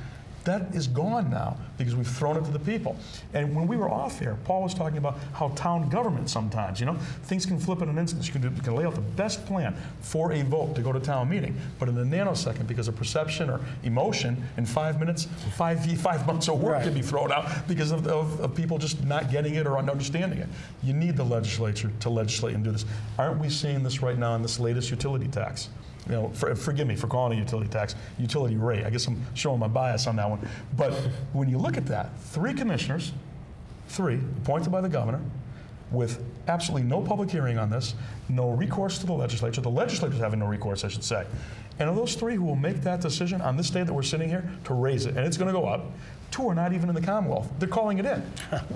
That is gone now because we've thrown it to the people. And when we were off here, Paul was talking about how town government sometimes, you know, things can flip in an instant. You can lay out the best plan for a vote to go to town meeting, but in a nanosecond, because of perception or emotion, in 5 minutes, 5 months of work can be thrown out because of people just not getting it or understanding it. You need the legislature to legislate and do this. Aren't we seeing this right now in this latest utility tax? You know, forgive me for calling it a utility tax, utility rate. I guess I'm showing my bias on that one. But when you look at that, 3 commissioners, appointed by the governor, with absolutely no public hearing on this, no recourse to the legislature. The legislature's having no recourse, I should say. And of those 3 who will make that decision on this day that we're sitting here to raise it, and it's going to go up, 2 are not even in the Commonwealth. They're calling it in.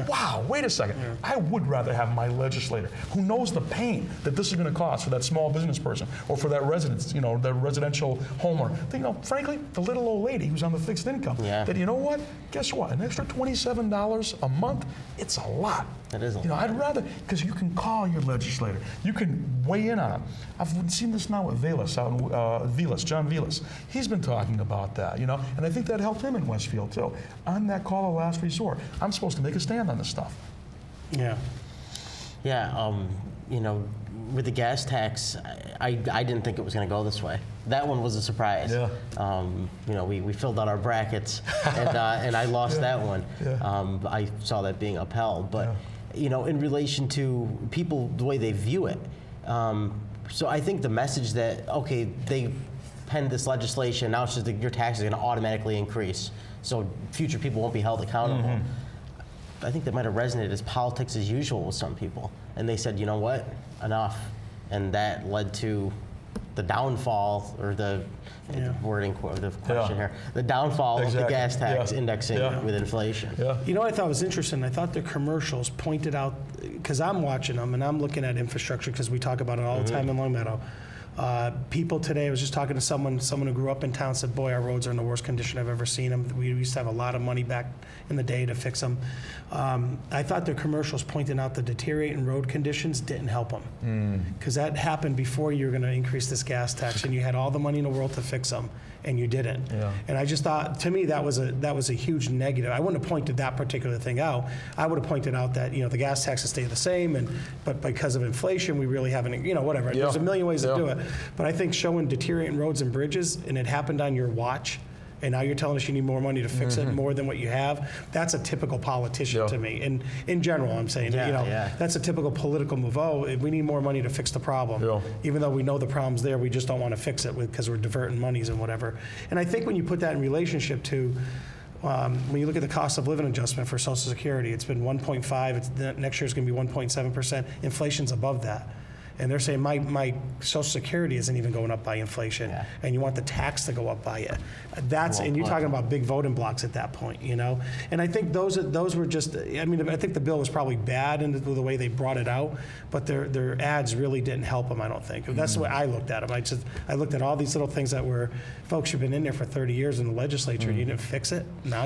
Wow, wait a second. I would rather have my legislator who knows the pain that this is going to cause for that small business person or for that resident, you know, the residential homeowner. You know, frankly, the little old lady who's on the fixed income. That, you know what? Guess what? An extra $27 a month, it's a lot. That is a lot. You know, I'd rather, because you can call your legislator. You can weigh in on them. I've seen this now with Velas, John Velas. He's been talking about that, you know, and I think that helped him in Westfield, too. On that call of last resort, I'm supposed to make a stand on this stuff. Yeah, you know, with the gas tax, I didn't think it was going to go this way. That one was a surprise. Yeah. You know, we filled out our brackets, and I lost that one. I saw that being upheld, but in relation to people, the way they view it. So I think the message that, okay, they penned this legislation, now it's just that your taxes are going to automatically increase, so future people won't be held accountable. I think that might have resonated as politics as usual with some people. And they said, you know what, enough. And that led to the downfall, or the wording, the question here, the downfall of the gas tax indexing with inflation. You know what I thought was interesting? I thought the commercials pointed out, because I'm watching them and I'm looking at infrastructure because we talk about it all the time in Long Meadow. People today, I was just talking to someone who grew up in town, said, boy, our roads are in the worst condition I've ever seen them. We used to have a lot of money back in the day to fix them. I thought the commercials pointing out the deteriorating road conditions didn't help them. Because that happened before you were going to increase this gas tax, and you had all the money in the world to fix them, and you didn't. And I just thought, to me, that was a huge negative. I wouldn't have pointed that particular thing out. I would have pointed out that, the gas taxes stay the same, but because of inflation, we really haven't, whatever. There's a million ways to do it. But I think showing deteriorating roads and bridges, and it happened on your watch, and now you're telling us you need more money to fix it, more than what you have, that's a typical politician to me. And in general, I'm saying, that's a typical political move. Oh, we need more money to fix the problem. Even though we know the problem's there, we just don't want to fix it because we're diverting monies and whatever. And I think when you put that in relationship to, when you look at the cost of living adjustment for Social Security, it's been 1.5, next year's going to be 1.7%. Inflation's above that. And they're saying my Social Security isn't even going up by inflation, and you want the tax to go up by it. And you're talking about big voting blocks at that point, And I think those were just. I mean, I think the bill was probably bad in the way they brought it out, but their ads really didn't help them. I don't think. That's the way I looked at them. I looked at all these little things that were, folks, you've been in there for 30 years in the legislature, you didn't fix it. Now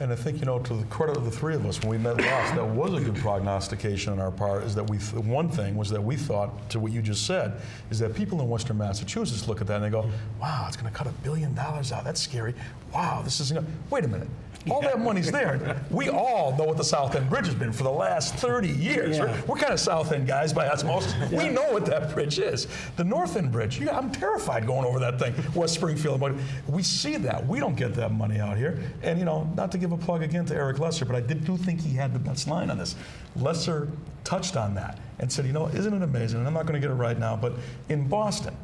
And I think, to the credit of the three of us, when we met last, that was a good prognostication on our part, is that one thing was that we thought, to what you just said, is that people in Western Massachusetts look at that and they go, wow, it's going to cut $1 billion out. That's scary. Wow, this isn't going to, wait a minute. All that money's there. We all know what the South End Bridge has been for the last 30 years. We're kind of South End guys by osmosis. We know what that bridge is. The North End Bridge, I'm terrified going over that thing, West Springfield. We see that. We don't get that money out here. And, not to give a plug again to Eric Lesser, but I do think he had the best line on this. Lesser touched on that and said, isn't it amazing? And I'm not going to get it right now, but in Boston,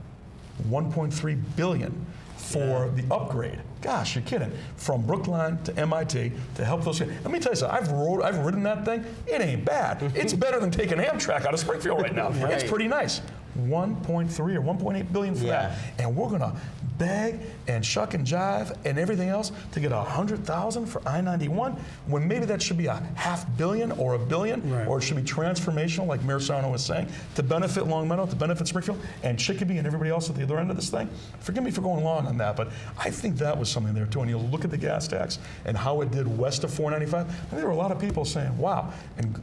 $1.3 billion for the upgrade. Gosh, you're kidding. From Brookline to MIT to help those kids. Let me tell you something. I've ridden that thing. It ain't bad. It's better than taking Amtrak out of Springfield right now. It's pretty nice. 1.3 or 1.8 billion for that. And we're going to beg and shuck and jive and everything else to get 100,000 for I-91, when maybe that should be $500 million or $1 billion, or it should be transformational, like Mayor Sarno was saying, to benefit Long Meadow, to benefit Springfield, and Chicopee and everybody else at the other end of this thing. Forgive me for going long on that, but I think that was something there too. And you look at the gas tax and how it did west of 495. I think there were a lot of people saying, wow. And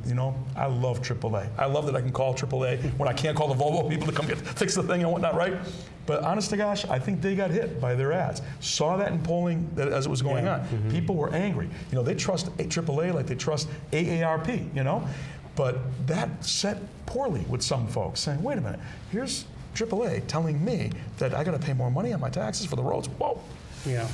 I love AAA. I love that I can call AAA when I can't call the Volvo people to come fix the thing and whatnot, right? But honest to gosh, I think they got hit by their ads. Saw that in polling as it was going on. People were angry. They trust AAA like they trust AARP, But that set poorly with some folks, saying, wait a minute, here's AAA telling me that I got to pay more money on my taxes for the roads. Whoa. Yeah.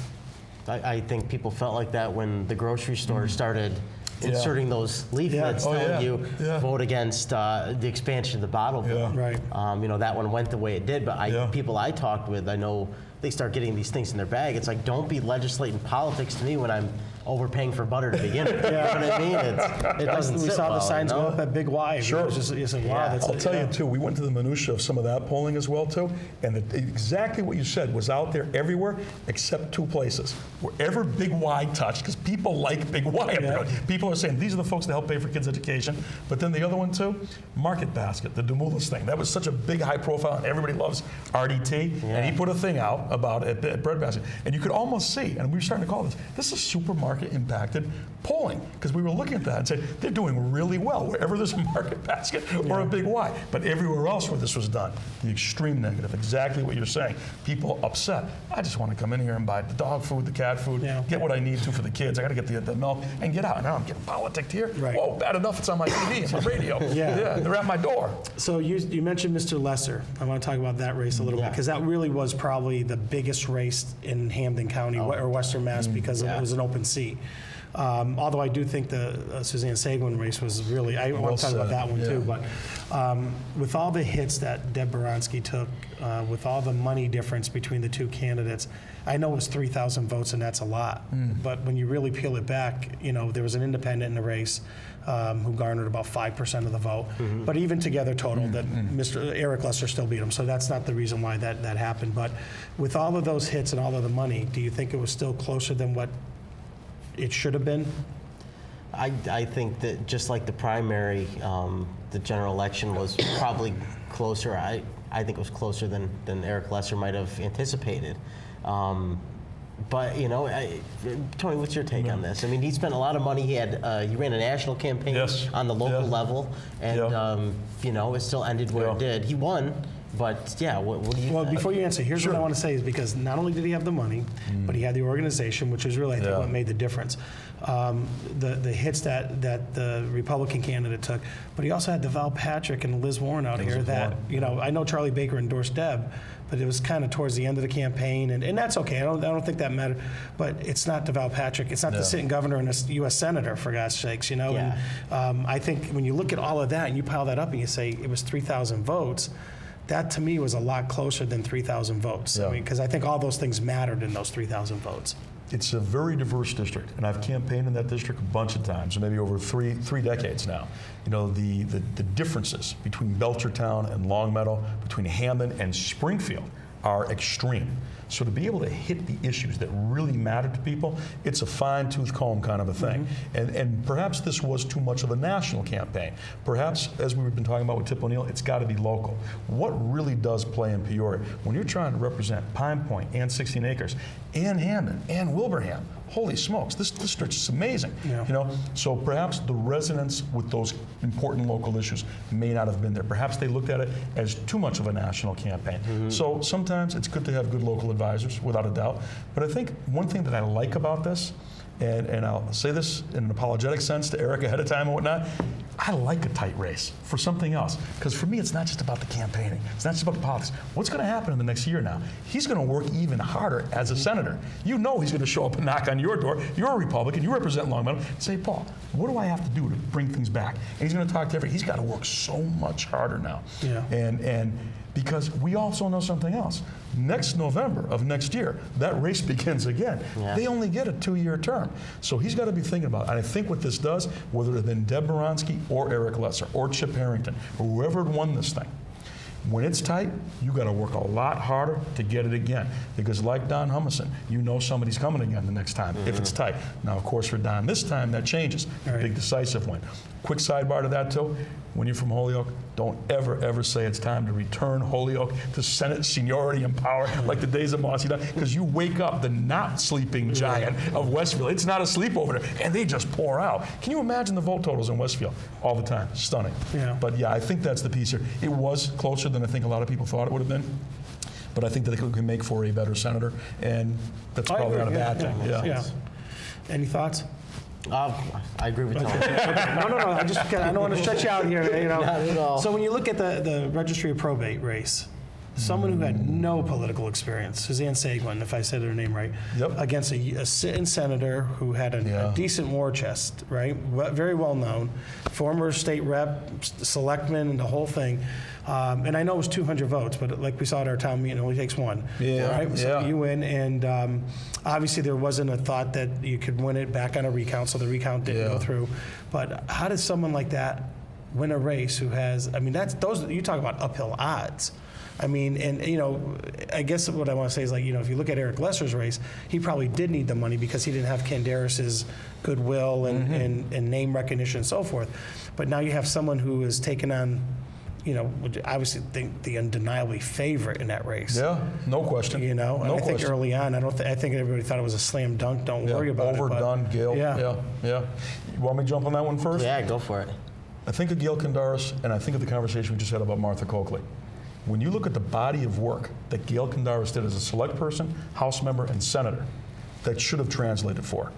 I think people felt like that when the grocery store started inserting those leaflets telling you vote against the expansion of the bottle bill. That one went the way it did, but people I talked with, I know they start getting these things in their bag. It's like, don't be legislating politics to me when I'm overpaying for butter to begin with. You know what I mean? It doesn't We sit saw well, the signs go up at Big Y. Sure. You said, wow, that's I'll tell you, too, we went to the minutia of some of that polling as well, too, and exactly what you said was out there everywhere except two places. Wherever Big Y touched, because people like Big Y. People are saying, these are the folks that help pay for kids' education. But then the other one, too, Market Basket, the Demoulas thing. That was such a big, high profile, and everybody loves RDT. And he put a thing out about it at Bread Basket. And you could almost see, and we were starting to call this is supermarket impacted polling, because we were looking at that and said, they're doing really well wherever there's a Market Basket or a Big Y. But everywhere else where this was done, the extreme negative, exactly what you're saying. People upset. I just want to come in here and buy the dog food, the cat food, get what I need to for the kids. I got to get the milk and get out. And now I'm getting politicked here. Whoa, bad enough it's on my TV and my radio. They're at my door. So you mentioned Mr. Lesser. I want to talk about that race a little bit, because that really was probably the biggest race in Hampden County or Western Mass, because it was an open seat. Although I do think the Suzanne Seguin race was really, I want to talk about that one too, but with all the hits that Deb Baranski took, with all the money difference between the two candidates, I know it was 3,000 votes and that's a lot, but when you really peel it back, there was an independent in the race who garnered about 5% of the vote, but even together total, that Mr. Eric Lesser still beat him, so that's not the reason why that happened. But with all of those hits and all of the money, do you think it was still closer than what it should have been? I think that just like the primary, the general election was probably closer. I think it was closer than Eric Lesser might have anticipated. But Tony, what's your take on this? I mean, he spent a lot of money. He ran a national campaign on the local level, and it still ended where it did. He won. But what do you? Well, before you answer, here's what I want to say is because not only did he have the money, but he had the organization, which is really I think what made the difference. The hits that the Republican candidate took, but he also had Deval Patrick and Liz Warren out here. That I know Charlie Baker endorsed Deb, but it was kind of towards the end of the campaign, and that's okay. I don't think that mattered. But it's not Deval Patrick. It's not the sitting governor and a U.S. senator, for God's sakes. And I think when you look at all of that and you pile that up and you say it was 3,000 votes. That to me was a lot closer than 3,000 votes. I mean, because I think all those things mattered in those 3,000 votes. It's a very diverse district, and I've campaigned in that district a bunch of times, maybe over three decades now. The differences between Belchertown and Longmeadow, between Hammond and Springfield, are extreme. So to be able to hit the issues that really matter to people, it's a fine-tooth comb kind of a thing. And perhaps this was too much of a national campaign. Perhaps, as we've been talking about with Tip O'Neill, it's got to be local. What really does play in Peoria, when you're trying to represent Pine Point and 16 Acres, and Hammond, and Wilbraham, holy smokes, this district is amazing. So perhaps the resonance with those important local issues may not have been there. Perhaps they looked at it as too much of a national campaign. So sometimes it's good to have good local advisors, without a doubt. But I think one thing that I like about this, and I'll say this in an apologetic sense to Eric ahead of time and whatnot, I like a tight race for something else. Because for me, it's not just about the campaigning. It's not just about the politics. What's going to happen in the next year now? He's going to work even harder as a senator. He's going to show up and knock on your door. You're a Republican. You represent Longmeadow. Say, Paul, what do I have to do to bring things back? And he's going to talk to everybody. He's got to work so much harder now. And because we also know something else. Next November of next year, that race begins again. They only get a 2-year term. So he's got to be thinking about it. And I think what this does, whether it's been Deb Baranski or Eric Lesser or Chip Harrington, or whoever had won this thing, when it's tight, you got to work a lot harder to get it again. Because like Don Humison, somebody's coming again the next time if it's tight. Now, of course, for Don this time, that changes. Big decisive win. Quick sidebar to that, too. When you're from Holyoke, don't ever say it's time to return Holyoke to Senate seniority and power like the days of Mossy Don, because you wake up the not sleeping giant of Westfield. It's not asleep over there, and they just pour out. Can you imagine the vote totals in Westfield all the time? Stunning. But I think that's the piece here. It was closer than I think a lot of people thought it would have been. But I think that it can make for a better senator, and that's probably not a bad thing. Any thoughts? I agree with Tony. No. I don't want to stretch you out here. Not at all. So when you look at the registry of probate race, someone who had no political experience, Suzanne Seguin, if I said her name right, against a sitting senator who had a decent war chest, right? Very well known, former state rep, selectman, and the whole thing. And I know it was 200 votes, but like we saw at our town meeting, it only takes one. Right? So you win, and obviously there wasn't a thought that you could win it back on a recount, so the recount didn't go through. But how does someone like that win a race who has, you talk about uphill odds. I mean, and I guess what I want to say is if you look at Eric Lesser's race, he probably did need the money because he didn't have Candaris's goodwill and name recognition and so forth. But now you have someone who is taken on, obviously think the undeniably favorite in that race. Yeah, no question. And I think early on, I think everybody thought it was a slam dunk. Don't worry about overdone, it. Gail. Yeah. You want me to jump on that one first? Yeah, go for it. I think of Gail Candaris, and I think of the conversation we just had about Martha Coakley. When you look at the body of work that Gail Candaris did as a select person, House member, and senator, that should have translated for.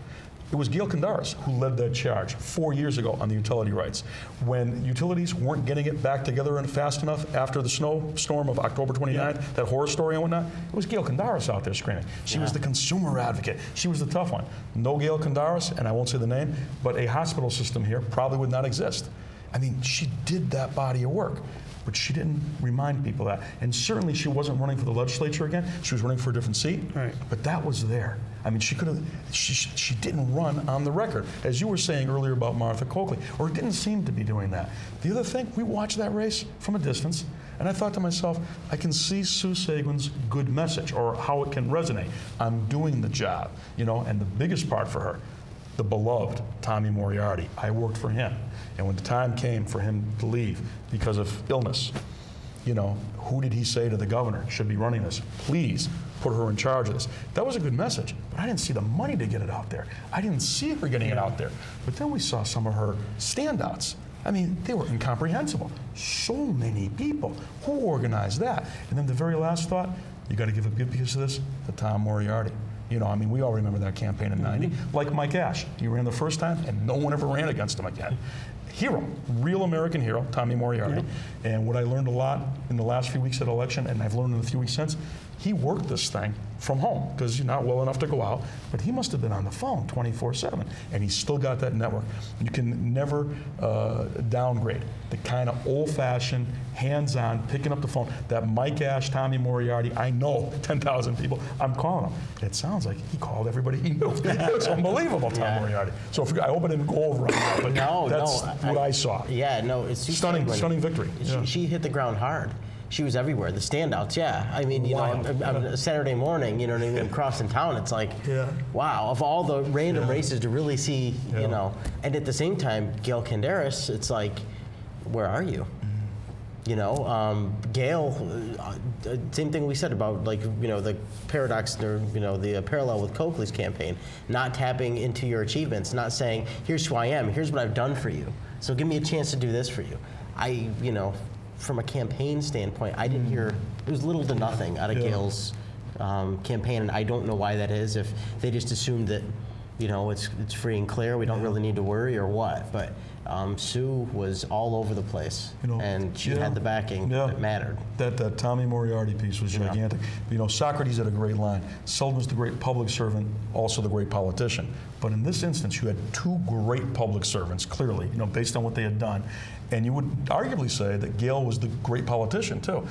It was Gail Condaris who led that charge 4 years ago on the utility rights. When utilities weren't getting it back together and fast enough after the snowstorm of October 29th, that horror story and whatnot, it was Gail Condaris out there screaming. She was the consumer advocate. She was the tough one. No Gail Condaris, and I won't say the name, but a hospital system here probably would not exist. I mean, she did that body of work. But she didn't remind people that. And certainly she wasn't running for the legislature again. She was running for a different seat. Right. But that was there. I mean, she could have, she didn't run on the record, as you were saying earlier about Martha Coakley, or it didn't seem to be doing that. The other thing, we watched that race from a distance, and I thought to myself, I can see Sue Seguin's good message, or how it can resonate. I'm doing the job, you know, and the biggest part for her, the beloved Tommy Moriarty. I worked for him. And when the time came for him to leave because of illness, you know, who did he say to the governor should be running this? Please put her in charge of this. That was a good message, but I didn't see the money to get it out there. I didn't see her getting it out there. But then we saw some of her standouts. I mean, they were incomprehensible. So many people. Who organized that? And then the very last thought, you got to give a good piece of this to Tom Moriarty. You know, I mean, we all remember that campaign in '90. Like Mike Ash, he ran the first time, and no one ever ran against him again. Hero, real American hero, Tommy Moriarty. Yep. And what I learned a lot in the last few weeks of the election, and I've learned in the few weeks since, he worked this thing from home because you're not well enough to go out, but he must have been on the phone 24/7, and he's still got that network. You can never downgrade the kind of old-fashioned, hands-on, picking up the phone, that Mike Ash, Tommy Moriarty. I know 10,000 people, I'm calling him. It sounds like he called everybody he knew. It was unbelievable, Tom Moriarty. So I hope I didn't go over on that, but that's what I saw. Yeah, no, it's stunning victory. She hit the ground hard. She was everywhere. The standouts, yeah. I mean, you know, on Saturday morning, you know what I mean, crossing town, it's like, wow, of all the random races to really see, you know. And at the same time, Gail Condaris, it's like, where are you? You know, Gail, same thing we said about, like, you know, the paradox, or, you know, the parallel with Coakley's campaign, not tapping into your achievements, not saying, here's who I am, here's what I've done for you, so give me a chance to do this for you. You know, from a campaign standpoint, I didn't hear, it was little to nothing out of Gail's campaign, and I don't know why that is, if they just assumed that, you know, it's free and clear, we don't really need to worry, or what, but Sue was all over the place, you know, and she had the backing that mattered. That Tommy Moriarty piece was gigantic. You know, Socrates had a great line. Sullivan's the great public servant, also the great politician. But in this instance, you had two great public servants, clearly, you know, based on what they had done. And you would arguably say that Gail was the great politician, too.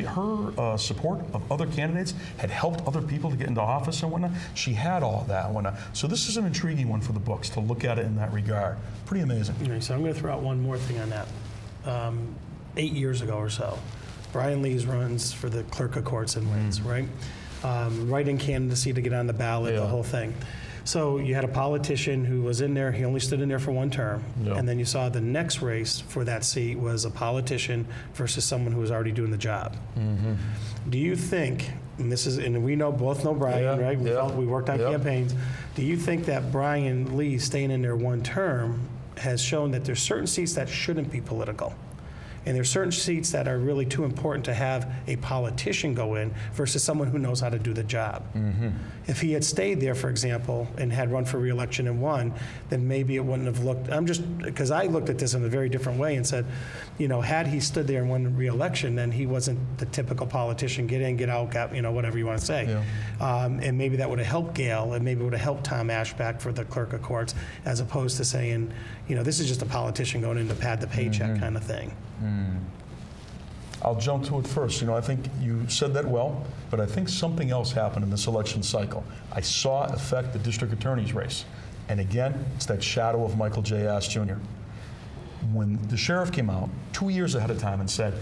Her support of other candidates had helped other people to get into office and whatnot. She had all of that and whatnot. So this is an intriguing one for the books, to look at it in that regard. Pretty amazing. Okay, so I'm going to throw out one more thing on that. 8 years ago or so, Brian Lees runs for the clerk of courts and wins, right? Write-in candidacy to get on the ballot, the whole thing. So you had a politician who was in there, he only stood in there for one term, and then you saw the next race for that seat was a politician versus someone who was already doing the job. Do you think, and this is, and we both know Brian, right? We worked on campaigns. Do you think that Brian Lee staying in there one term has shown that there's certain seats that shouldn't be political? And there's certain seats that are really too important to have a politician go in versus someone who knows how to do the job. If he had stayed there, for example, and had run for re-election and won, then maybe it wouldn't have looked, because I looked at this in a very different way and said, you know, had he stood there and won re-election, then he wasn't the typical politician, get in, get out, you know, whatever you want to say. And maybe that would have helped Gail, and maybe it would have helped Tom Ashback for the clerk of courts, as opposed to saying, you know, this is just a politician going in to pad the paycheck kind of thing. I'll jump to it first. You know, I think you said that well, but I think something else happened in this election cycle. I saw it affect the district attorney's race. And again, it's that shadow of Michael J. Ash Jr. When the sheriff came out 2 years ahead of time and said,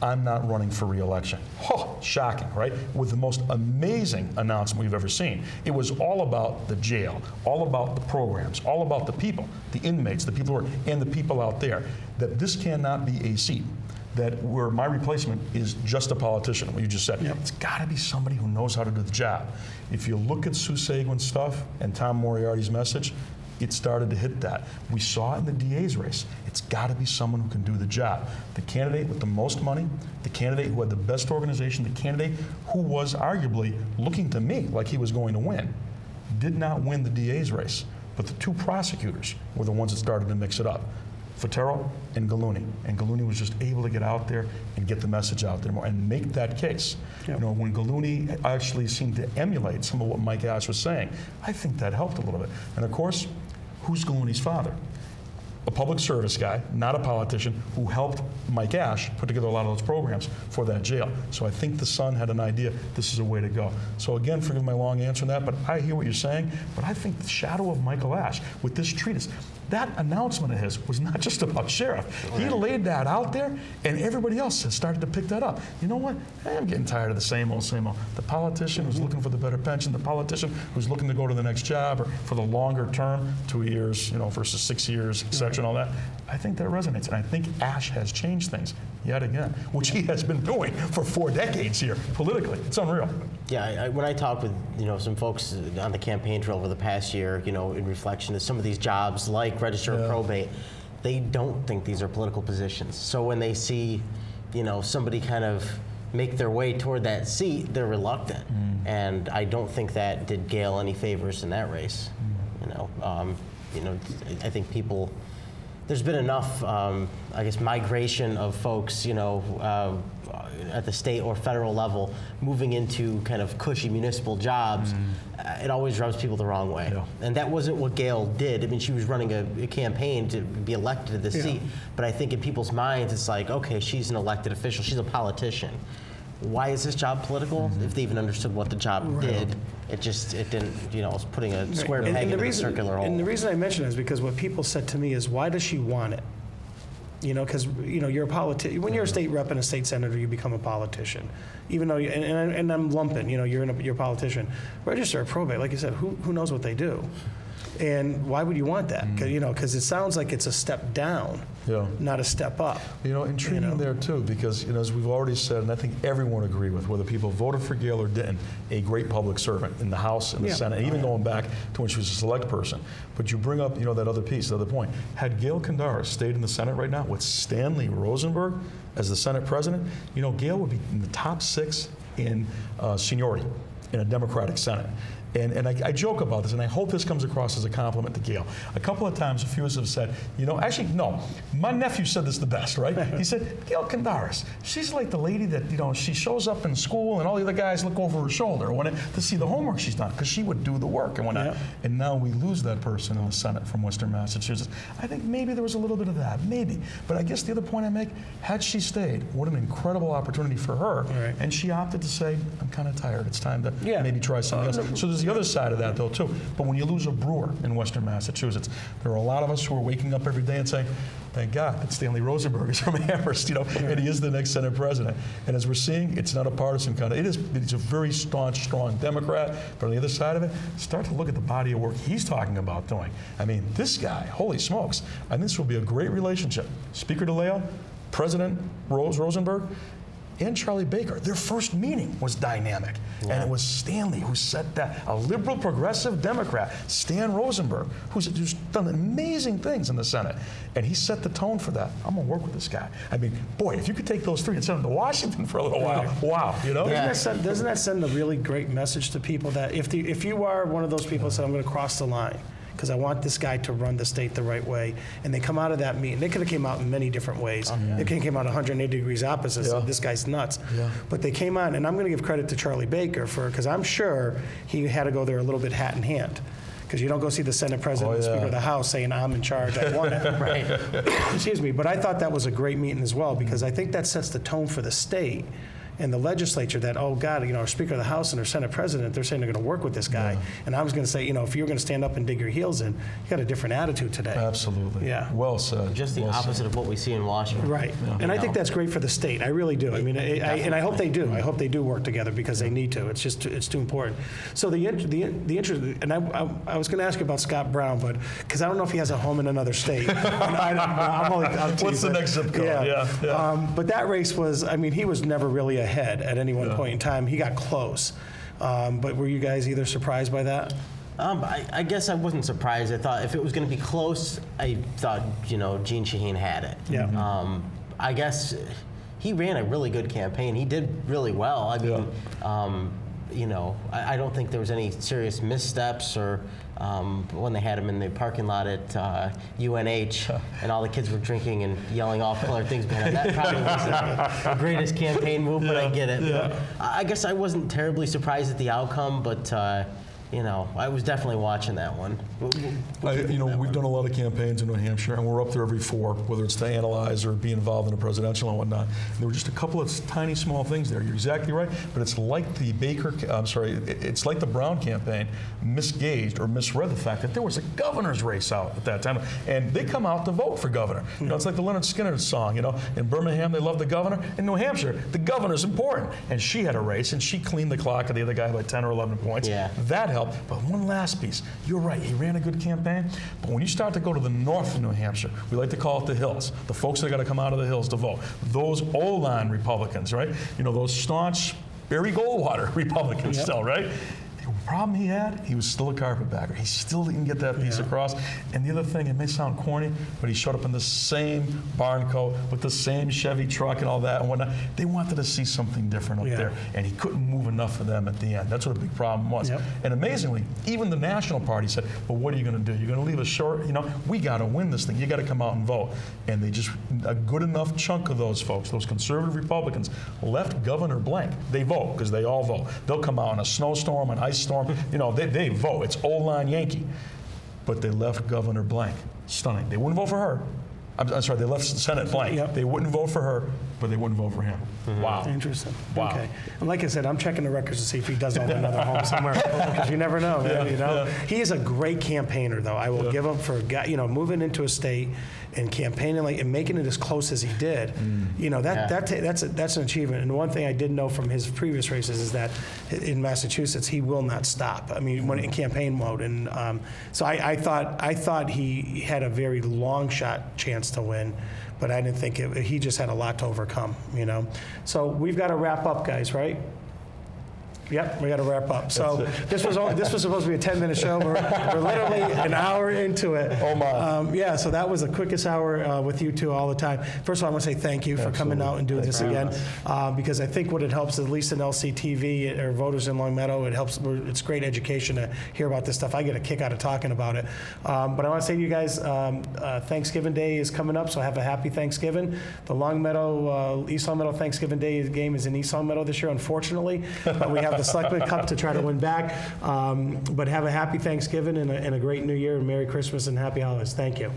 I'm not running for re-election. Oh, shocking, right? With the most amazing announcement we've ever seen. It was all about the jail, all about the programs, all about the people, the inmates, the people who are, and the people out there, that this cannot be a seat that where my replacement is just a politician, what you just said. It's got to be somebody who knows how to do the job. If you look at Sue Seguin's stuff and Tom Moriarty's message, it started to hit that. We saw it in the DA's race. It's got to be someone who can do the job. The candidate with the most money, the candidate who had the best organization, the candidate who was arguably looking to me like he was going to win, did not win the DA's race. But the two prosecutors were the ones that started to mix it up. Fatero and Gignoli. And Gignoli was just able to get out there and get the message out there more and make that case. Yep. You know, when Gignoli actually seemed to emulate some of what Mike Ash was saying, I think that helped a little bit. And of course, who's Gignoli's father? A public service guy, not a politician, who helped Mike Ash put together a lot of those programs for that jail. So I think the son had an idea, this is a way to go. So again, forgive my long answer on that, but I hear what you're saying, but I think the shadow of Michael Ash with this treatise, that announcement of his was not just about sheriff. He laid that out there, and everybody else has started to pick that up. You know what? I'm getting tired of the same old, same old. The politician who's looking for the better pension, the politician who's looking to go to the next job, or for the longer term, 2 years, you know, versus 6 years, et cetera, and all that. I think that resonates, and I think Ash has changed things yet again, which he has been doing for 4 decades here politically. It's unreal. Yeah, when I talk with some folks on the campaign trail over the past year, in reflection of some of these jobs like register of probate, they don't think these are political positions. So when they see, somebody kind of make their way toward that seat, they're reluctant. And I don't think that did Gail any favors in that race. I think people. There's been enough, migration of folks, at the state or federal level, moving into kind of cushy municipal jobs. It always rubs people the wrong way. Yeah. And that wasn't what Gail did. I mean, she was running a campaign to be elected to this seat. But I think in people's minds, it's like, okay, she's an elected official. She's a politician. Why is this job political? If they even understood what the job did, it didn't, it's putting a square peg in a circular hole. And the reason I mention it is because what people said to me is, why does she want it? Because you're a politician. When you're a state rep and a state senator, you become a politician. Even though, and I'm lumping, you're a politician. Register of probate, like you said, who knows what they do? And why would you want that? Because it sounds like it's a step down, not a step up. Intriguing there too, because as we've already said, and I think everyone agreed with, whether people voted for Gail or didn't, a great public servant in the House and the Senate, and even going back to when she was a select person. But you bring up, that other piece, the other point. Had Gail Candaris stayed in the Senate right now with Stanley Rosenberg as the Senate president, Gail would be in the top 6 in seniority in a Democratic Senate. And I joke about this, and I hope this comes across as a compliment to Gail. A couple of times, a few of us have said, actually, no, my nephew said this the best, right? He said, Gail Candaris, she's like the lady that, she shows up in school and all the other guys look over her shoulder to see the homework she's done, because she would do the work and whatnot. And now we lose that person in the Senate from Western Massachusetts. I think maybe there was a little bit of that, maybe. But I guess the other point I make, had she stayed, what an incredible opportunity for her. Right. And she opted to say, I'm kind of tired. It's time to maybe try something else. So there's the other side of that, though, too. But when you lose a brewer in Western Massachusetts, there are a lot of us who are waking up every day and saying, thank God that Stanley Rosenberg is from Amherst, and he is the next Senate president. And as we're seeing, it's not a partisan kind of, it's a very staunch, strong Democrat. But on the other side of it, start to look at the body of work he's talking about doing. I mean, this guy, holy smokes. I think this will be a great relationship. Speaker DeLeo, President Rosenberg, and Charlie Baker, their first meeting was dynamic. And it was Stanley who set that, a liberal progressive Democrat, Stan Rosenberg, who's done amazing things in the Senate. And he set the tone for that. I'm gonna work with this guy. I mean, boy, if you could take those 3 and send them to Washington for a little while, wow, Doesn't that send a really great message to people that if you are one of those people that say, I'm gonna cross the line, because I want this guy to run the state the right way. And they come out of that meeting. They could have came out in many different ways. They could have came out 180 degrees opposite. So this guy's nuts. But they came on, and I'm going to give credit to Charlie Baker because I'm sure he had to go there a little bit hat in hand. Because you don't go see the Senate President and Speaker of the House saying, I'm in charge, I want it. Right. Excuse me. But I thought that was a great meeting as well, because I think that sets the tone for the state and the legislature that, oh God, our Speaker of the House and our Senate President, they're saying they're going to work with this guy. And I was going to say, if you're going to stand up and dig your heels in, you got a different attitude today. Absolutely. Yeah. Well said. Just the opposite of what we see in Washington. Right. And I think that's great for the state. I really do. I mean, and I hope they do. I hope they do work together because they need to. It's too important. So the interest, and I was going to ask you about Scott Brown, but because I don't know if he has a home in another state. What's the next zip code? Yeah. But that race was, he was never really ahead at any one point in time. He got close. But were you guys either surprised by that? I guess I wasn't surprised. I thought if it was going to be close, I thought, Gene Shaheen had it. Yeah. I guess he ran a really good campaign. He did really well. I mean, I don't think there was any serious missteps or when they had him in the parking lot at UNH and all the kids were drinking and yelling off-color things behind him. That probably wasn't the greatest campaign move, but I get it. Yeah. I guess I wasn't terribly surprised at the outcome, but I was definitely watching that one. We've done a lot of campaigns in New Hampshire, and we're up there every 4, whether it's to analyze or be involved in a presidential and whatnot. And there were just a couple of tiny, small things there. You're exactly right, but it's like the it's like the Brown campaign misgauged or misread the fact that there was a governor's race out at that time, and they come out to vote for governor. It's like the Leonard Skinner song. In Birmingham they love the governor. In New Hampshire, the governor's important, and she had a race, and she cleaned the clock of the other guy by 10 or 11 points. Yeah. That helped. But one last piece. You're right, he ran a good campaign, but when you start to go to the north of New Hampshire, we like to call it the hills, the folks that got to come out of the hills to vote, those old-line Republicans, right? Those staunch Barry Goldwater Republicans still, right? The problem he had, he was still a carpetbagger. He still didn't get that piece across. And the other thing, it may sound corny, but he showed up in the same barn coat with the same Chevy truck and all that and whatnot. They wanted to see something different up there, and he couldn't move enough for them at the end. That's what a big problem was. Yep. And amazingly, even the national party said, well, what are you going to do? You're going to leave us short? We got to win this thing. You got to come out and vote. And they just, a good enough chunk of those folks, those conservative Republicans, left Governor blank. They vote, because they all vote. They'll come out in a snowstorm, an ice storm. They vote. It's old-line Yankee. But they left Governor blank. Stunning. They wouldn't vote for her. I'm sorry, they left Senate blank. Yep. They wouldn't vote for her, but they wouldn't vote for him. Mm-hmm. Wow. Interesting. Wow. Okay. And like I said, I'm checking the records to see if he does own another home somewhere, because you never know, man, Yeah. He is a great campaigner, though. I will give him for a guy, moving into a state and campaigning and making it as close as he did. That's an achievement. And one thing I did know from his previous races is that in Massachusetts he will not stop. I mean, when in campaign mode, and so I thought he had a very long shot chance to win, but I didn't think he just had a lot to overcome. So we've got to wrap up, guys, right? Yep, we got to wrap up. So this was supposed to be a 10-minute show. We're literally an hour into it. Oh my! So that was the quickest hour with you two all the time. First of all, I want to say thank you for coming out and doing this again, because I think what it helps, at least in LCTV or voters in Longmeadow, it helps. It's great education to hear about this stuff. I get a kick out of talking about it. But I want to say to you guys, Thanksgiving Day is coming up, so have a happy Thanksgiving. The Longmeadow, East Longmeadow Thanksgiving Day game is in East Longmeadow this year, unfortunately, but we have the Selectman Cup to try to win back. But have a happy Thanksgiving and a great New Year, and Merry Christmas and Happy Holidays. Thank you.